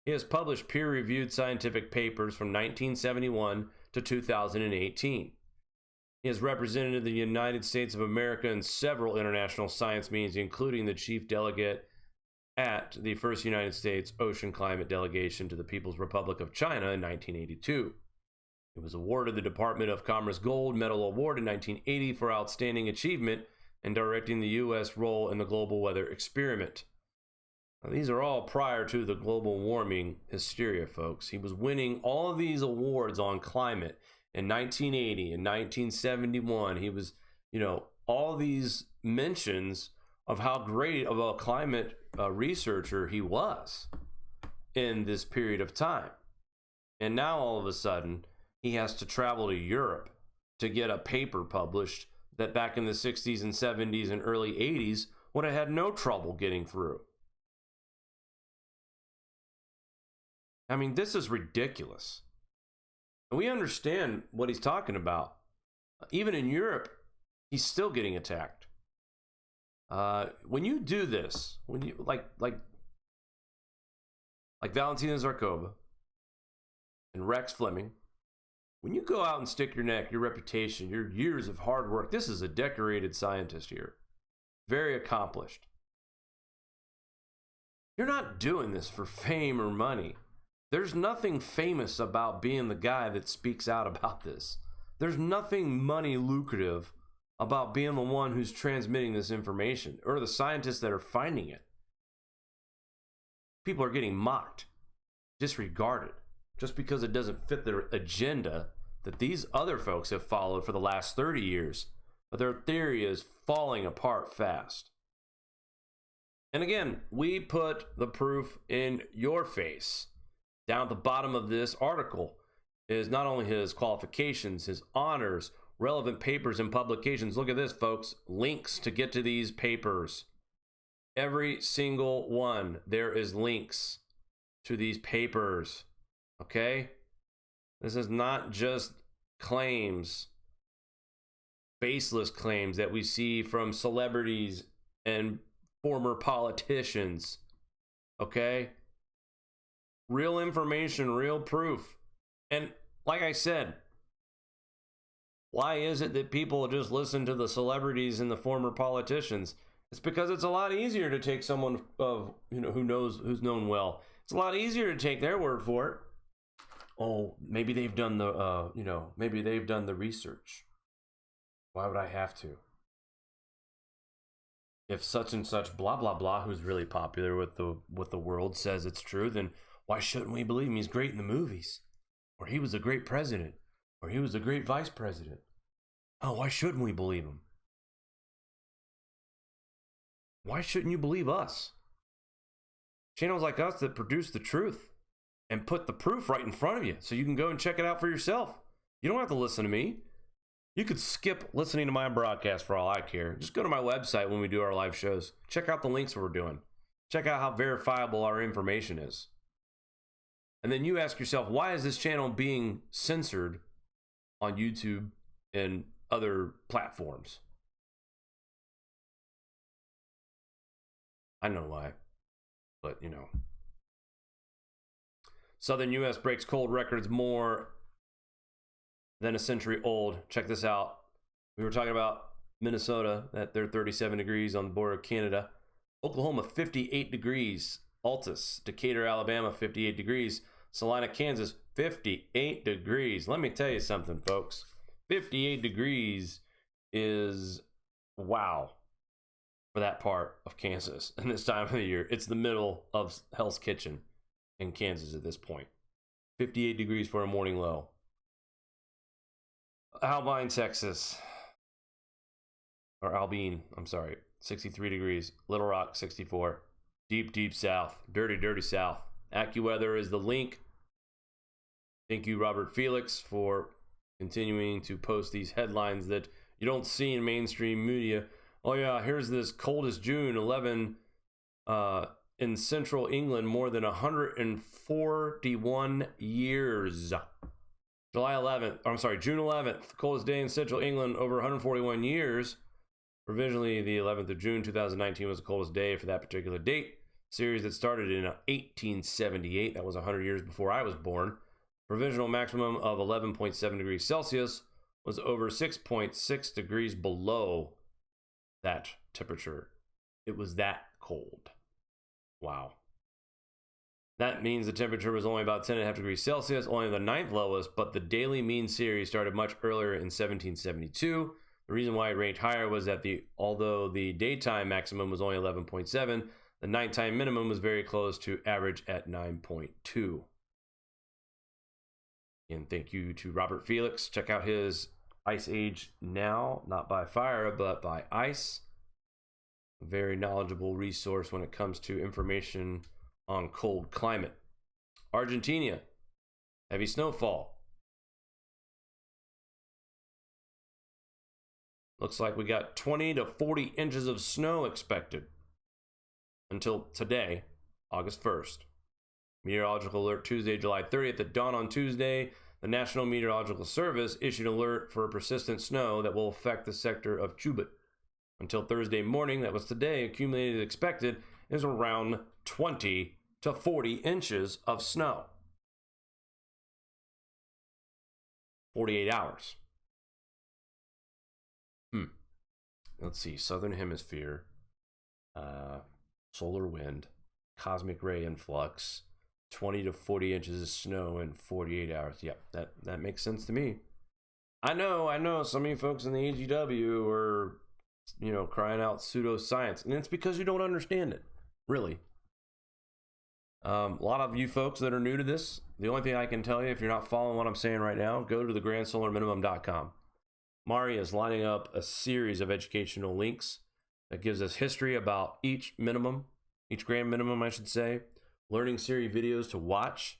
He has published peer-reviewed scientific papers from 1971 to 2018. He has represented the United States of America in several international science meetings, including the chief delegate at the first United States Ocean Climate Delegation to the People's Republic of China in 1982. He was awarded the Department of Commerce Gold Medal Award in 1980 for outstanding achievement in directing the U.S. role in the global weather experiment. Now, these are all prior to the global warming hysteria, folks. He was winning all of these awards on climate in 1980 and 1971. He was, all these mentions of how great of a climate researcher he was in this period of time. And now all of a sudden, he has to travel to Europe to get a paper published that back in the 60s and 70s and early 80s would have had no trouble getting through. I mean, this is ridiculous. And we understand what he's talking about. Even in Europe, he's still getting attacked. When you do this, when you like Valentina Zarkova and Rex Fleming, when you go out and stick your neck, your reputation, your years of hard work, this is a decorated scientist here, very accomplished. You're not doing this for fame or money. There's nothing famous about being the guy that speaks out about this. There's nothing money lucrative about being the one who's transmitting this information or the scientists that are finding it. People are getting mocked, disregarded, just because it doesn't fit their agenda that these other folks have followed for the last 30 years. But their theory is falling apart fast. And again, we put the proof in your face. Down at the bottom of this article is not only his qualifications, his honors, relevant papers and publications. Look at this, folks. Links to get to these papers. Every single one, there is links to these papers. Okay? This is not just claims, baseless claims that we see from celebrities and former politicians. Okay? Real information, real proof. And like I said, why is it that people just listen to the celebrities and the former politicians? It's because it's a lot easier to take someone of who's known well. It's a lot easier to take their word for it. Oh, maybe they've done the maybe they've done the research. Why would I have to? If such and such blah blah blah, who's really popular with the world, says it's true, then why shouldn't we believe him? He's great in the movies, or he was a great president, or he was a great vice president. Oh, why shouldn't we believe him? Why shouldn't you believe us? Channels like us that produce the truth and put the proof right in front of you so you can go and check it out for yourself. You don't have to listen to me. You could skip listening to my broadcast for all I care. Just go to my website when we do our live shows. Check out the links we're doing. Check out how verifiable our information is. And then you ask yourself, why is this channel being censored on YouTube and other platforms? I know why, but Southern U.S. breaks cold records more than a century old. Check this out. We were talking about Minnesota, that they're 37 degrees on the border of Canada. Oklahoma, 58 degrees. Altus, Decatur, Alabama, 58 degrees. Salina, Kansas, 58 degrees. Let me tell you something, folks. 58 degrees is wow for that part of Kansas and this time of the year. It's the middle of Hell's Kitchen in Kansas at this point. 58 degrees for a morning low. Albine, Texas. Or Albine, I'm sorry. 63 degrees. Little Rock, 64. Deep, deep south. Dirty, dirty south. AccuWeather is the link. Thank you, Robert Felix, for continuing to post these headlines that you don't see in mainstream media. Oh yeah, here's this coldest June 11 in central England, more than 141 years. June 11th, coldest day in central England, over 141 years. Provisionally, the 11th of June 2019 was the coldest day for that particular date. Series that started in 1878, that was 100 years before I was born. Provisional maximum of 11.7 degrees Celsius was over 6.6 degrees below that temperature. It was that cold. Wow. That means the temperature was only about 10.5 degrees Celsius, only the ninth lowest, but the daily mean series started much earlier in 1772. The reason why it ranked higher was that although the daytime maximum was only 11.7, the nighttime minimum was very close to average at 9.2. And thank you to Robert Felix. Check out his Ice Age Now, not by fire, but by ice. A very knowledgeable resource when it comes to information on cold climate. Argentina, heavy snowfall. Looks like we got 20 to 40 inches of snow expected until today, August 1st. Meteorological alert Tuesday, July 30th. At dawn on Tuesday, the National Meteorological Service issued an alert for persistent snow that will affect the sector of Chubut. Until Thursday morning, that was today, accumulated expected is around 20 to 40 inches of snow. 48 hours. Let's see, Southern Hemisphere, solar wind, cosmic ray influx, 20 to 40 inches of snow in 48 hours. Yep, that makes sense to me. I know some of you folks in the AGW are, crying out pseudoscience, and it's because you don't understand it, really. A lot of you folks that are new to this, the only thing I can tell you, if you're not following what I'm saying right now, go to thegrandsolarminimum.com. Mari is lining up a series of educational links that gives us history about each grand minimum, I should say, learning series videos to watch.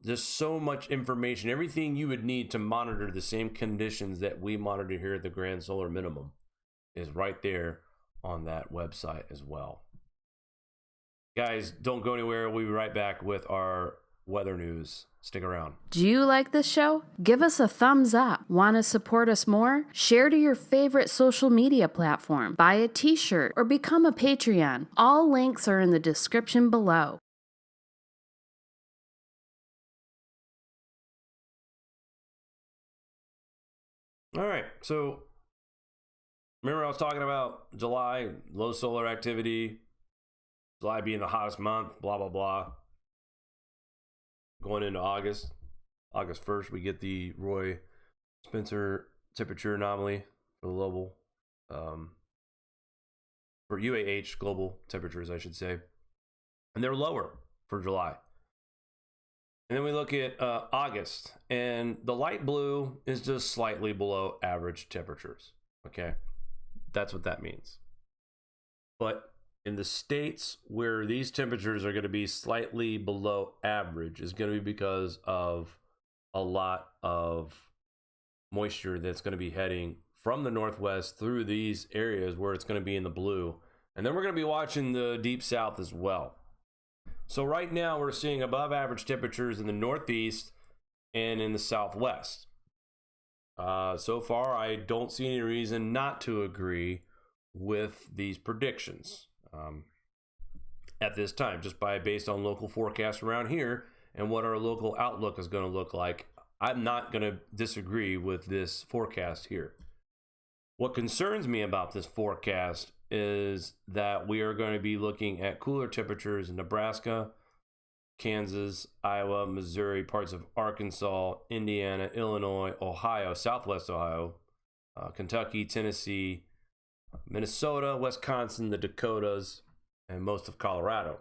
There's so much information, everything you would need to monitor the same conditions that we monitor here at the Grand Solar Minimum is right there on that website as well. Guys, don't go anywhere. We'll be right back with our weather news. Stick around. Do you like this show? Give us a thumbs up. Want to support us more? Share to your favorite social media platform. Buy a t-shirt or become a Patreon. All links are in the description below. All right, so remember I was talking about July, low solar activity, July being the hottest month, blah, blah, blah. Going into August 1st, we get the Roy Spencer temperature anomaly for the global, for UAH global temperatures, I should say. And they're lower for July. And then we look at August, and the light blue is just slightly below average temperatures. Okay, that's what that means. But in the states where these temperatures are going to be slightly below average is going to be because of a lot of moisture that's going to be heading from the northwest through these areas where it's going to be in the blue. And then we're going to be watching the deep south as well. So right now we're seeing above average temperatures in the northeast and in the southwest. So far, I don't see any reason not to agree with these predictions at this time, just based on local forecasts around here and what our local outlook is going to look like. I'm not going to disagree with this forecast here. What concerns me about this forecast is that we are going to be looking at cooler temperatures in Nebraska, Kansas, Iowa, Missouri, parts of Arkansas, Indiana, Illinois, Ohio, Southwest Ohio, Kentucky, Tennessee, Minnesota, Wisconsin, the Dakotas, and most of Colorado.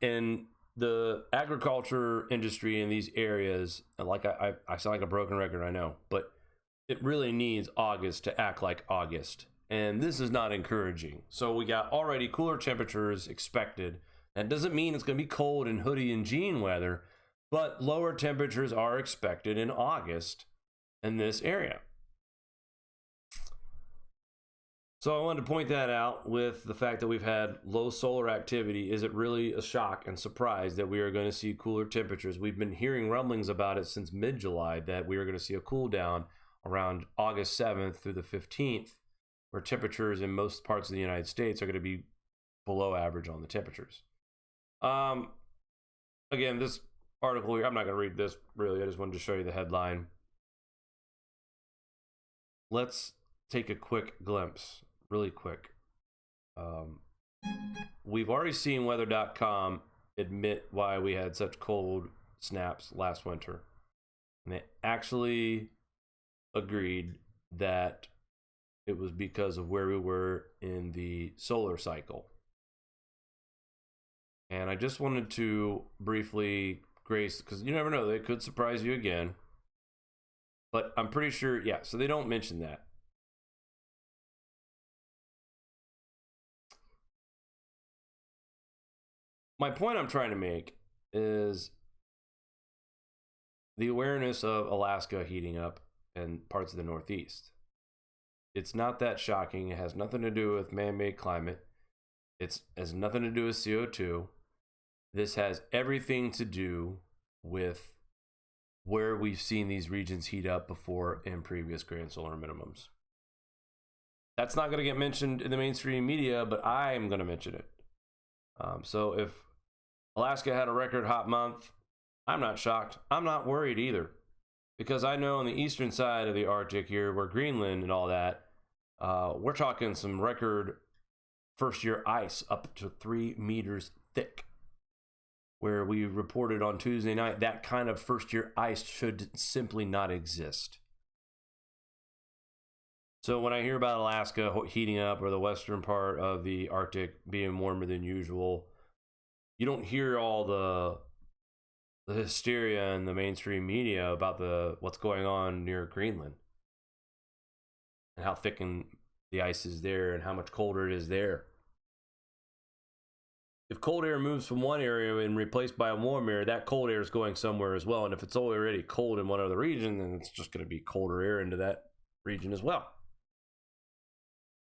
And the agriculture industry in these areas, like I sound like a broken record, I know, but it really needs August to act like August. And this is not encouraging. So we got already cooler temperatures expected. That doesn't mean it's going to be cold and hoodie and jean weather, but lower temperatures are expected in August in this area. So I wanted to point that out with the fact that we've had low solar activity. Is it really a shock and surprise that we are going to see cooler temperatures? We've been hearing rumblings about it since mid-July that we are going to see a cool down around August 7th through the 15th, where temperatures in most parts of the United States are going to be below average on the temperatures. Again, this article here, I'm not going to read this really. I just wanted to show you the headline. Let's take a quick glimpse, really quick. We've already seen weather.com admit why we had such cold snaps last winter. And they actually agreed that it was because of where we were in the solar cycle. And I just wanted to briefly grace, because you never know, they could surprise you again. But I'm pretty sure, yeah, so they don't mention that. My point I'm trying to make is the awareness of Alaska heating up and parts of the Northeast. It's not that shocking. It has nothing to do with man-made climate. It has nothing to do with CO2. This has everything to do with where we've seen these regions heat up before in previous grand solar minimums. That's not going to get mentioned in the mainstream media, but I'm going to mention it. So if Alaska had a record hot month, I'm not shocked. I'm not worried either, because I know on the eastern side of the Arctic here, where Greenland and all that, we're talking some record first-year ice up to 3 meters thick, where we reported on Tuesday night that kind of first-year ice should simply not exist. So when I hear about Alaska heating up, or the western part of the Arctic being warmer than usual, you don't hear all the hysteria in the mainstream media about what's going on near Greenland and how thick the ice is there and how much colder it is there. If cold air moves from one area and replaced by a warm air, that cold air is going somewhere as well. And if it's already cold in one other region, then it's just going to be colder air into that region as well.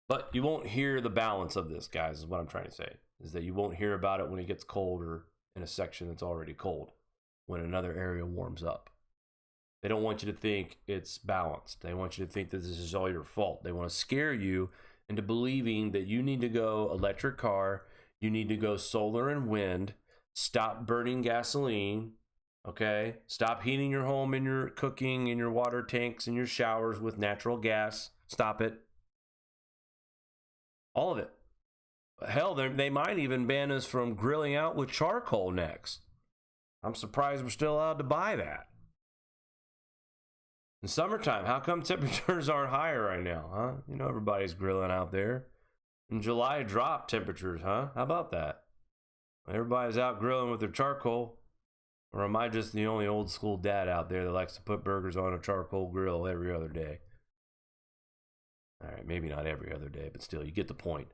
But you won't hear the balance of this, guys, is what I'm trying to say. Is that you won't hear about it when it gets colder in a section that's already cold, when another area warms up. They don't want you to think it's balanced. They want you to think that this is all your fault. They want to scare you into believing that you need to go electric car, you need to go solar and wind, stop burning gasoline, Okay? Stop heating your home and your cooking and your water tanks and your showers with natural gas. Stop it. All of it. Hell, they might even ban us from grilling out with charcoal next. I'm surprised we're still allowed to buy that. In summertime, how come temperatures aren't higher right now, huh? You know, everybody's grilling out there. In July, drop temperatures, huh? How about that? Everybody's out grilling with their charcoal. Or am I just the only old school dad out there that likes to put burgers on a charcoal grill every other day? All right, maybe not every other day, but still, you get the point.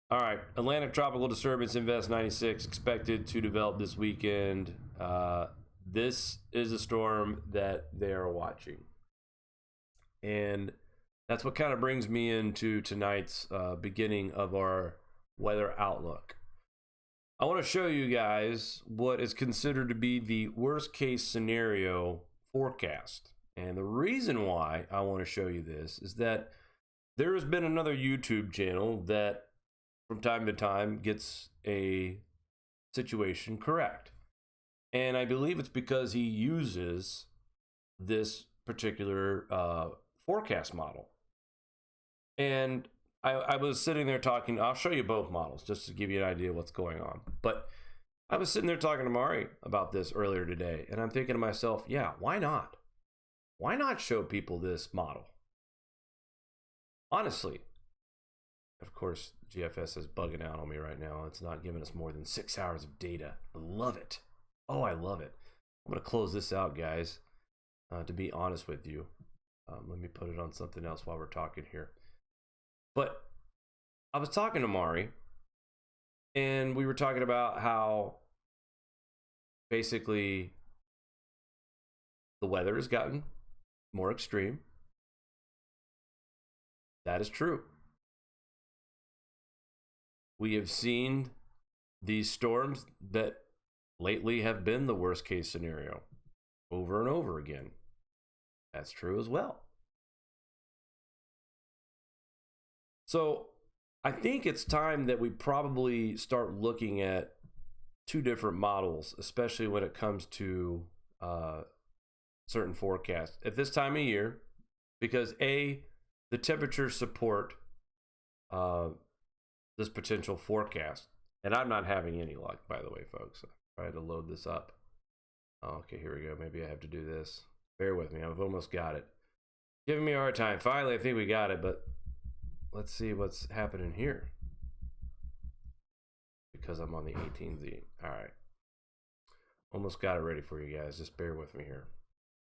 All right, Atlantic Tropical Disturbance Invest 96 expected to develop this weekend. This is a storm that they are watching. And that's what kind of brings me into tonight's beginning of our weather outlook. I want to show you guys what is considered to be the worst case scenario forecast. And the reason why I want to show you this is that there has been another YouTube channel that from time to time gets a situation correct. And I believe it's because he uses this particular forecast model. And I was sitting there talking, I'll show you both models just to give you an idea of what's going on. But I was sitting there talking to Mari about this earlier today, and I'm thinking to myself, yeah, why not? Why not show people this model? Honestly. Of course, GFS is bugging out on me right now. It's not giving us more than 6 hours of data. I love it. Oh, I love it. I'm going to close this out, guys, to be honest with you. Let me put it on something else while we're talking here. But I was talking to Mari, and we were talking about how basically the weather has gotten more extreme. That is true. We have seen these storms that lately have been the worst case scenario over and over again. That's true as well. So I think it's time that we probably start looking at two different models, especially when it comes to certain forecasts at this time of year, because the temperatures support this potential forecast. And I'm not having any luck, by the way, folks. I tried to load this up. Okay, here we go. Maybe I have to do this. Bear with me. I've almost got it. Giving me a hard time. Finally, I think we got it, but let's see what's happening here. Because I'm on the 18Z. All right. Almost got it ready for you guys. Just bear with me here.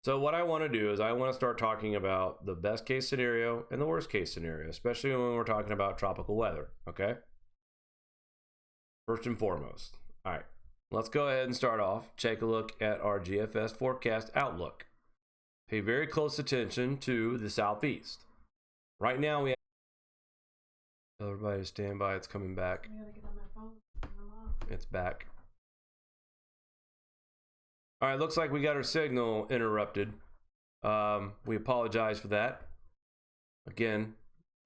So what I want to do is I want to start talking about the best case scenario and the worst case scenario, especially when we're talking about tropical weather, okay? First and foremost. All right. Let's go ahead and start off. Take a look at our GFS forecast outlook. Pay very close attention to the southeast. Right now we have... Tell everybody to stand by. It's coming back. I gotta get on my phone. It's back. All right, looks like we got our signal interrupted. We apologize for that. Again,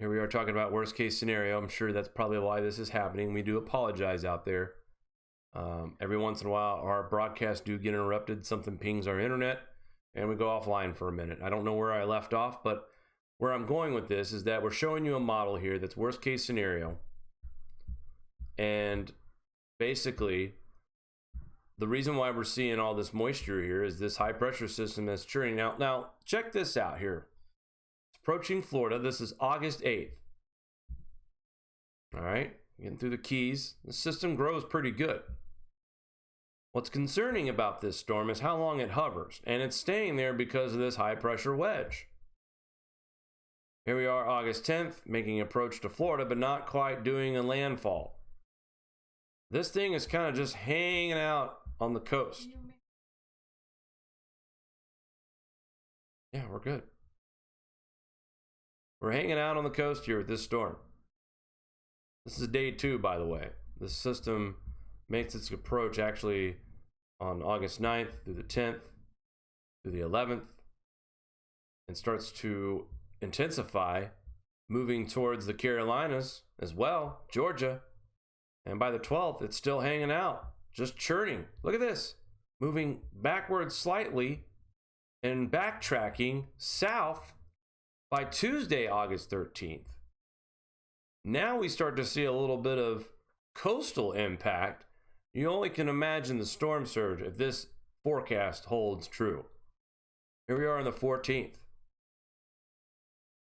here we are talking about worst case scenario. I'm sure that's probably why this is happening. We do apologize out there. Every once in a while, our broadcasts do get interrupted. Something pings our internet, and we go offline for a minute. I don't know where I left off, but where I'm going with this is that we're showing you a model here that's worst case scenario. And basically, the reason why we're seeing all this moisture here is this high pressure system that's churning out. Now, check this out here. It's approaching Florida. This is August 8th. All right, getting through the Keys. The system grows pretty good. What's concerning about this storm is how long it hovers, and it's staying there because of this high pressure wedge. Here we are August 10th, making approach to Florida, but not quite doing a landfall. This thing is kind of just hanging out on the coast. Yeah, we're good. We're hanging out on the coast here with this storm. This is day 2, by the way. This system makes its approach actually on August 9th through the 10th, through the 11th, and starts to intensify, moving towards the Carolinas as well, Georgia, And by the 12th, it's still hanging out, just churning. Look at this, moving backwards slightly and backtracking south by Tuesday, August 13th. Now we start to see a little bit of coastal impact. You only can imagine the storm surge if this forecast holds true. Here we are on the 14th.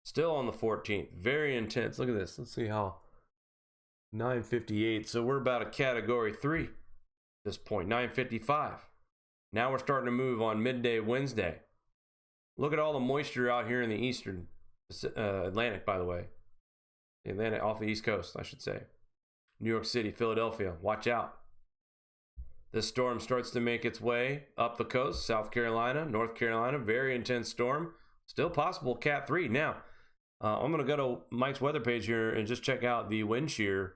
Still on the 14th. Very intense. Look at this. Let's see how. 9:58. So we're about a category 3 at this point. 9:55. Now we're starting to move on midday Wednesday. Look at all the moisture out here in the eastern Atlantic, by the way. The Atlantic off the East Coast, I should say. New York City, Philadelphia. Watch out. This storm starts to make its way up the coast. South Carolina, North Carolina. Very intense storm. Still possible Cat 3. Now, I'm going to go to Mike's weather page here and just check out the wind shear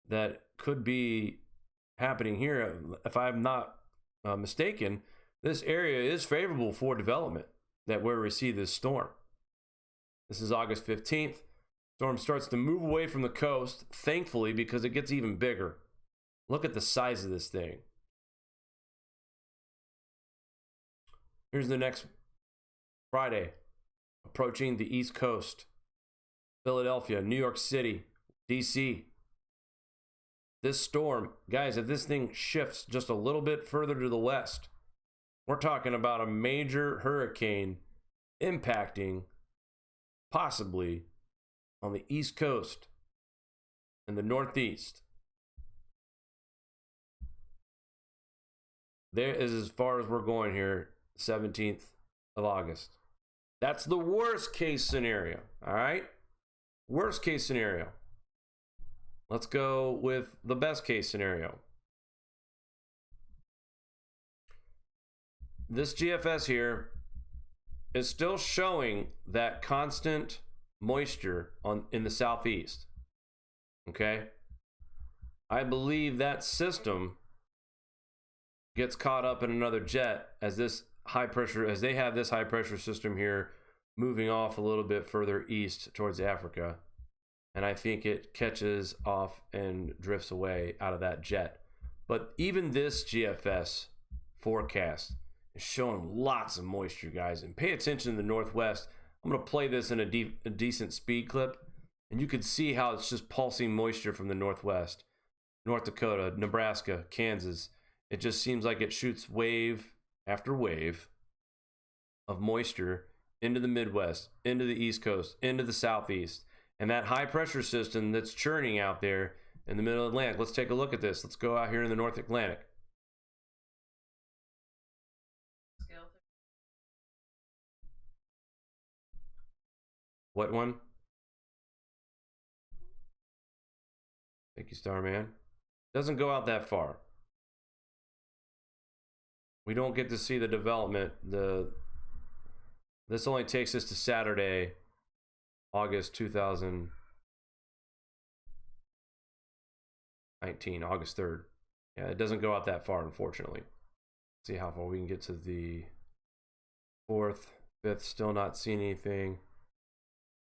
that could be happening here. If I'm not mistaken, this area is favorable for development that where we see this storm. This is August 15th. Storm starts to move away from the coast, thankfully, because it gets even bigger. Look at the size of this thing. Here's the next Friday, approaching the East Coast. Philadelphia, New York City, DC. This storm, guys, if this thing shifts just a little bit further to the west, we're talking about a major hurricane impacting possibly on the East Coast and the Northeast. There is as far as we're going here, 17th of August. That's the worst case scenario, all right? Worst case scenario. Let's go with the best case scenario. This GFS here is still showing that constant moisture in the southeast. Okay? I believe that system gets caught up in another jet as this high pressure, as they have this high pressure system here moving off a little bit further east towards Africa. And I think it catches off and drifts away out of that jet. But even this GFS forecast is showing lots of moisture, guys. And pay attention to the northwest. I'm going to play this in a decent speed clip. And you can see how it's just pulsing moisture from the northwest. North Dakota, Nebraska, Kansas. It just seems like it shoots wave after wave of moisture into the Midwest, into the East Coast, into the Southeast. And that high pressure system that's churning out there in the middle Atlantic. Let's take a look at this. Let's go out here in the North Atlantic. What one? Thank you, Starman. Doesn't go out that far. We don't get to see the development. This only takes us to Saturday, August 2019, August 3rd. Yeah, it doesn't go out that far, unfortunately. Let's see how far we can get to the 4th, 5th, still not seeing anything.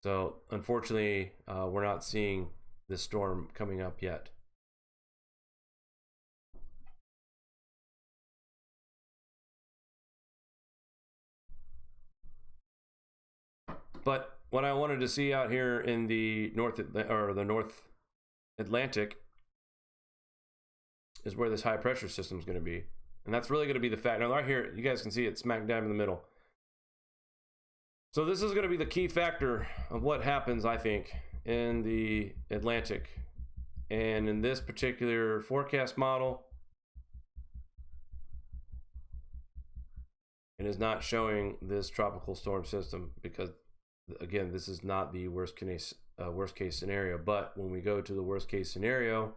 So, unfortunately, we're not seeing this storm coming up yet. But what I wanted to see out here in the North Atlantic is where this high pressure system is going to be. And that's really going to be the fact. Now right here, you guys can see it smack dab in the middle. So this is going to be the key factor of what happens, I think, in the Atlantic. And in this particular forecast model, it is not showing this tropical storm system because, again, this is not the worst case scenario. But when we go to the worst case scenario,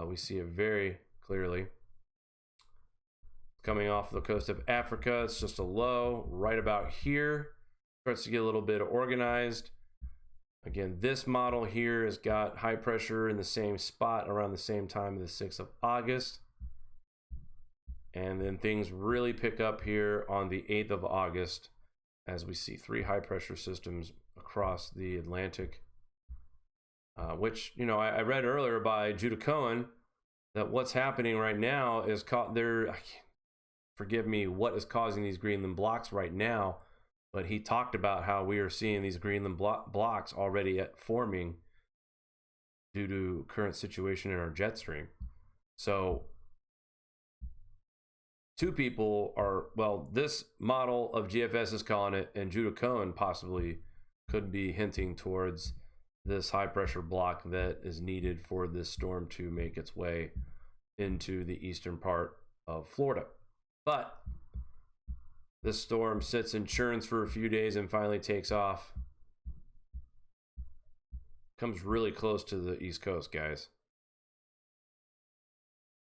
we see it very clearly. Coming off the coast of Africa, it's just a low right about here. Starts to get a little bit organized. Again, this model here has got high pressure in the same spot around the same time of the 6th of August. And then things really pick up here on the 8th of August as we see 3 high pressure systems across the Atlantic which, you know, I read earlier by Judah Cohen that what's happening right now is forgive me, what is causing these Greenland blocks right now, but he talked about how we are seeing these Greenland blocks already forming due to current situation in our jet stream. So two people are, well, this model of GFS is calling it, and Judah Cohen possibly could be hinting towards this high pressure block that is needed for this storm to make its way into the eastern part of Florida. But this storm sits in churns for a few days and finally takes off. Comes really close to the East Coast, guys.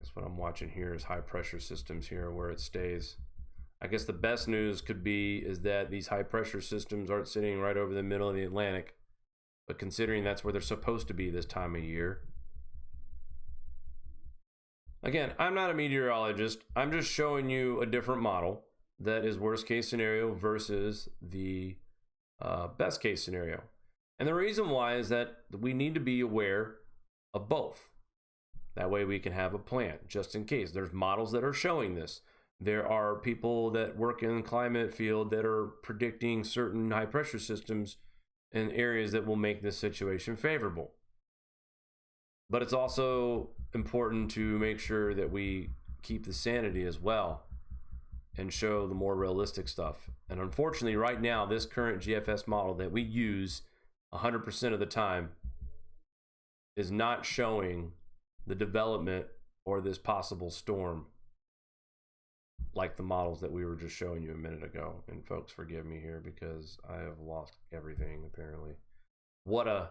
That's what I'm watching here is high pressure systems here where it stays. I guess the best news could be is that these high pressure systems aren't sitting right over the middle of the Atlantic, but considering that's where they're supposed to be this time of year. Again, I'm not a meteorologist. I'm just showing you a different model that is worst case scenario versus the best case scenario. And the reason why is that we need to be aware of both. That way we can have a plan just in case. There's models that are showing this. There are people that work in the climate field that are predicting certain high pressure systems in areas that will make this situation favorable. But it's also important to make sure that we keep the sanity as well and show the more realistic stuff. And unfortunately, right now, this current GFS model that we use 100% of the time is not showing the development or this possible storm like the models that we were just showing you a minute ago. And folks, forgive me here because I have lost everything apparently. What a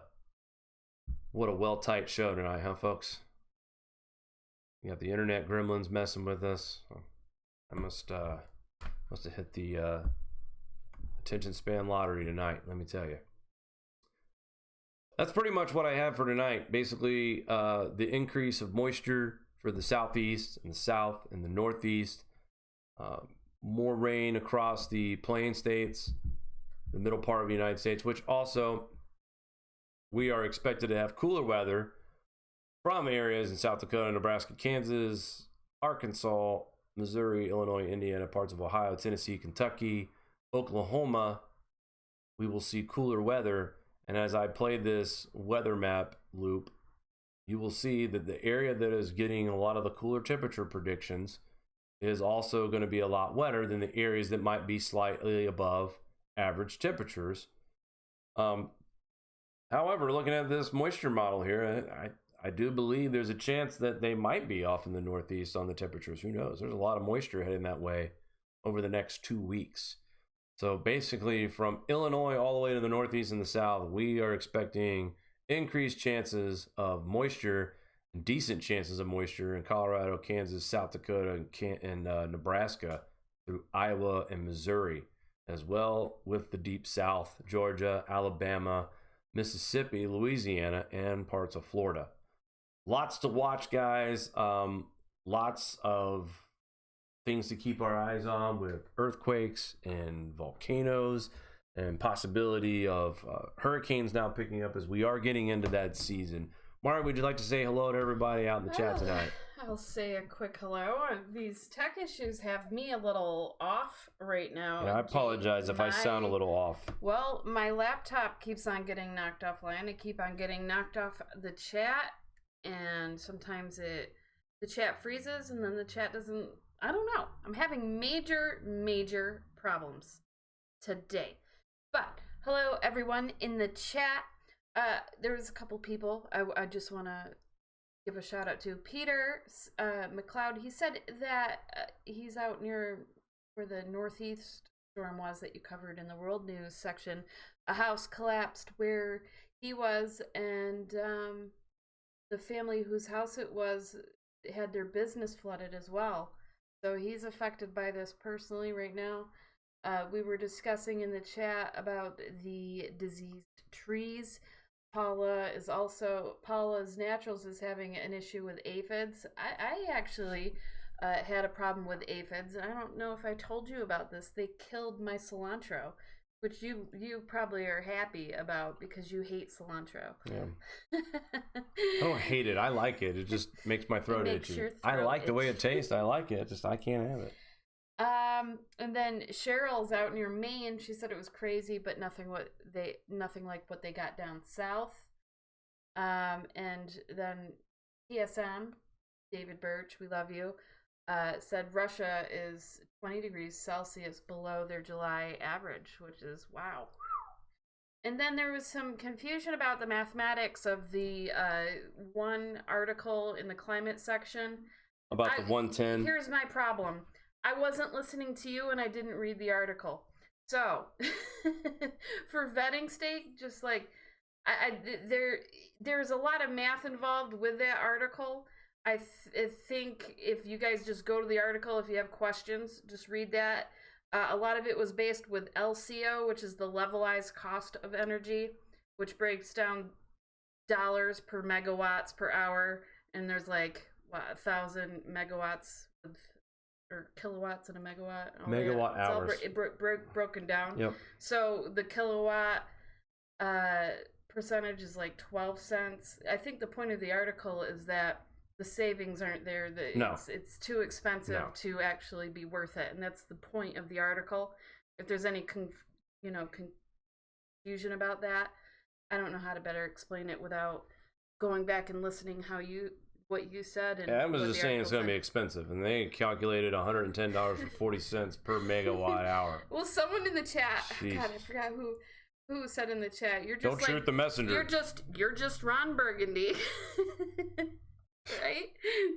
well tight show tonight, huh, folks? You got the internet gremlins messing with us. I must have hit the attention span lottery tonight, let me tell you. That's pretty much what I have for tonight. Basically, the increase of moisture for the southeast and the south and the northeast. More rain across the plain states, the middle part of the United States, which also we are expected to have cooler weather from areas in South Dakota, Nebraska, Kansas, Arkansas, Missouri, Illinois, Indiana, parts of Ohio, Tennessee, Kentucky, Oklahoma. We will see cooler weather. And as I play this weather map loop, you will see that the area that is getting a lot of the cooler temperature predictions is also going to be a lot wetter than the areas that might be slightly above average temperatures. However, looking at this moisture model here, I do believe there's a chance that they might be off in the Northeast on the temperatures. Who knows? There's a lot of moisture heading that way over the next 2 weeks. So basically from Illinois all the way to the Northeast and the South, we are expecting increased chances of moisture, decent chances of moisture in Colorado, Kansas, South Dakota, and Nebraska through Iowa and Missouri, as well with the deep South, Georgia, Alabama, Mississippi, Louisiana, and parts of Florida. Lots to watch, guys. Lots of things to keep our eyes on with earthquakes and volcanoes and possibility of hurricanes now picking up as we are getting into that season. Mara, would you like to say hello to everybody out in the chat tonight? I'll say a quick hello. These tech issues have me a little off right now. Yeah, I apologize if I sound a little off. Well, my laptop keeps on getting knocked offline. I keep on getting knocked off the chat, and sometimes the chat freezes, and then the chat doesn't. I don't know. I'm having major problems today. But hello, everyone in the chat. There was a couple people I just want to give a shout out to. Peter McLeod, he said that he's out near where the Northeast storm was that you covered in the world news section. A house collapsed where he was, and the family whose house it was had their business flooded as well. So he's affected by this personally right now. We were discussing in the chat about the diseased trees. Paula's Naturals is having an issue with aphids. I actually had a problem with aphids, and I don't know if I told you about this. They killed my cilantro. Which you probably are happy about because you hate cilantro. Yeah. I don't hate it. I like it. It just makes my throat itchy. I like the way it tastes. I like it. Just I can't have it. And then Cheryl's out near Maine. She said it was crazy, but nothing like what they got down south. And then GSM, David Birch, we love you, said Russia is 20 degrees Celsius below their July average, which is wow. And then there was some confusion about the mathematics of the one article in the climate section. About the 110. Here's my problem. I wasn't listening to you and I didn't read the article. So, for vetting sake, just like, there's a lot of math involved with that article. I think if you guys just go to the article, if you have questions, just read that. A lot of it was based with LCO, which is the levelized cost of energy, which breaks down dollars per megawatts per hour. And there's like, 1,000 megawatts or kilowatts in a megawatt. Megawatt hours. It's all broken down. Yep. So the kilowatt percentage is like 12 cents. I think the point of the article is that the savings aren't there. No. It's too expensive to actually be worth it. And that's the point of the article. If there's any confusion about that, I don't know how to better explain it without going back and listening what you said. And I was just saying it's going to be expensive, and they calculated $110.40 per megawatt hour. Well, someone in the chat, Jeez. God, I forgot who said in the chat, you're just don't shoot the messenger. You're just Ron Burgundy. Right?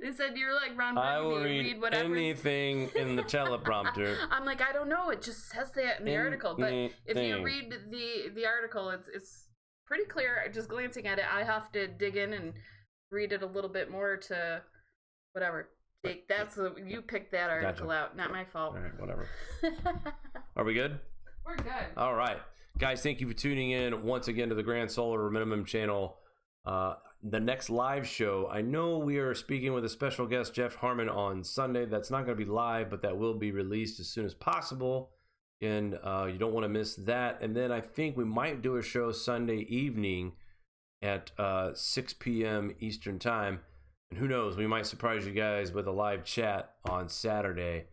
They said you're like Ron Burgundy. I will read whatever. Anything in the teleprompter. I'm like, I don't know. It just says that in the article. But if you read the article, it's pretty clear. Just glancing at it, I have to dig in and read it a little bit more to whatever. You picked that article out, not my fault. All right, whatever. Are we good? We're good. All right, guys. Thank you for tuning in once again to the Grand Solar Minimum channel. The next live show, I know we are speaking with a special guest, Jeff Harmon, on Sunday. That's not going to be live, but that will be released as soon as possible. And you don't want to miss that. And then I think we might do a show Sunday evening at 6 p.m. Eastern Time. And who knows, we might surprise you guys with a live chat on Saturday.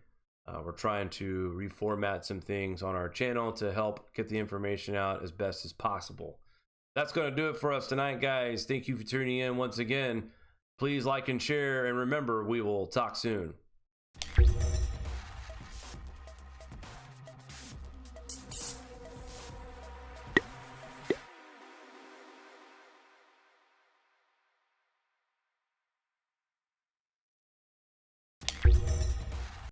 We're trying to reformat some things on our channel to help get the information out as best as possible. That's going to do it for us tonight, guys. Thank you for tuning in once again. Please like and share, and remember, we will talk soon.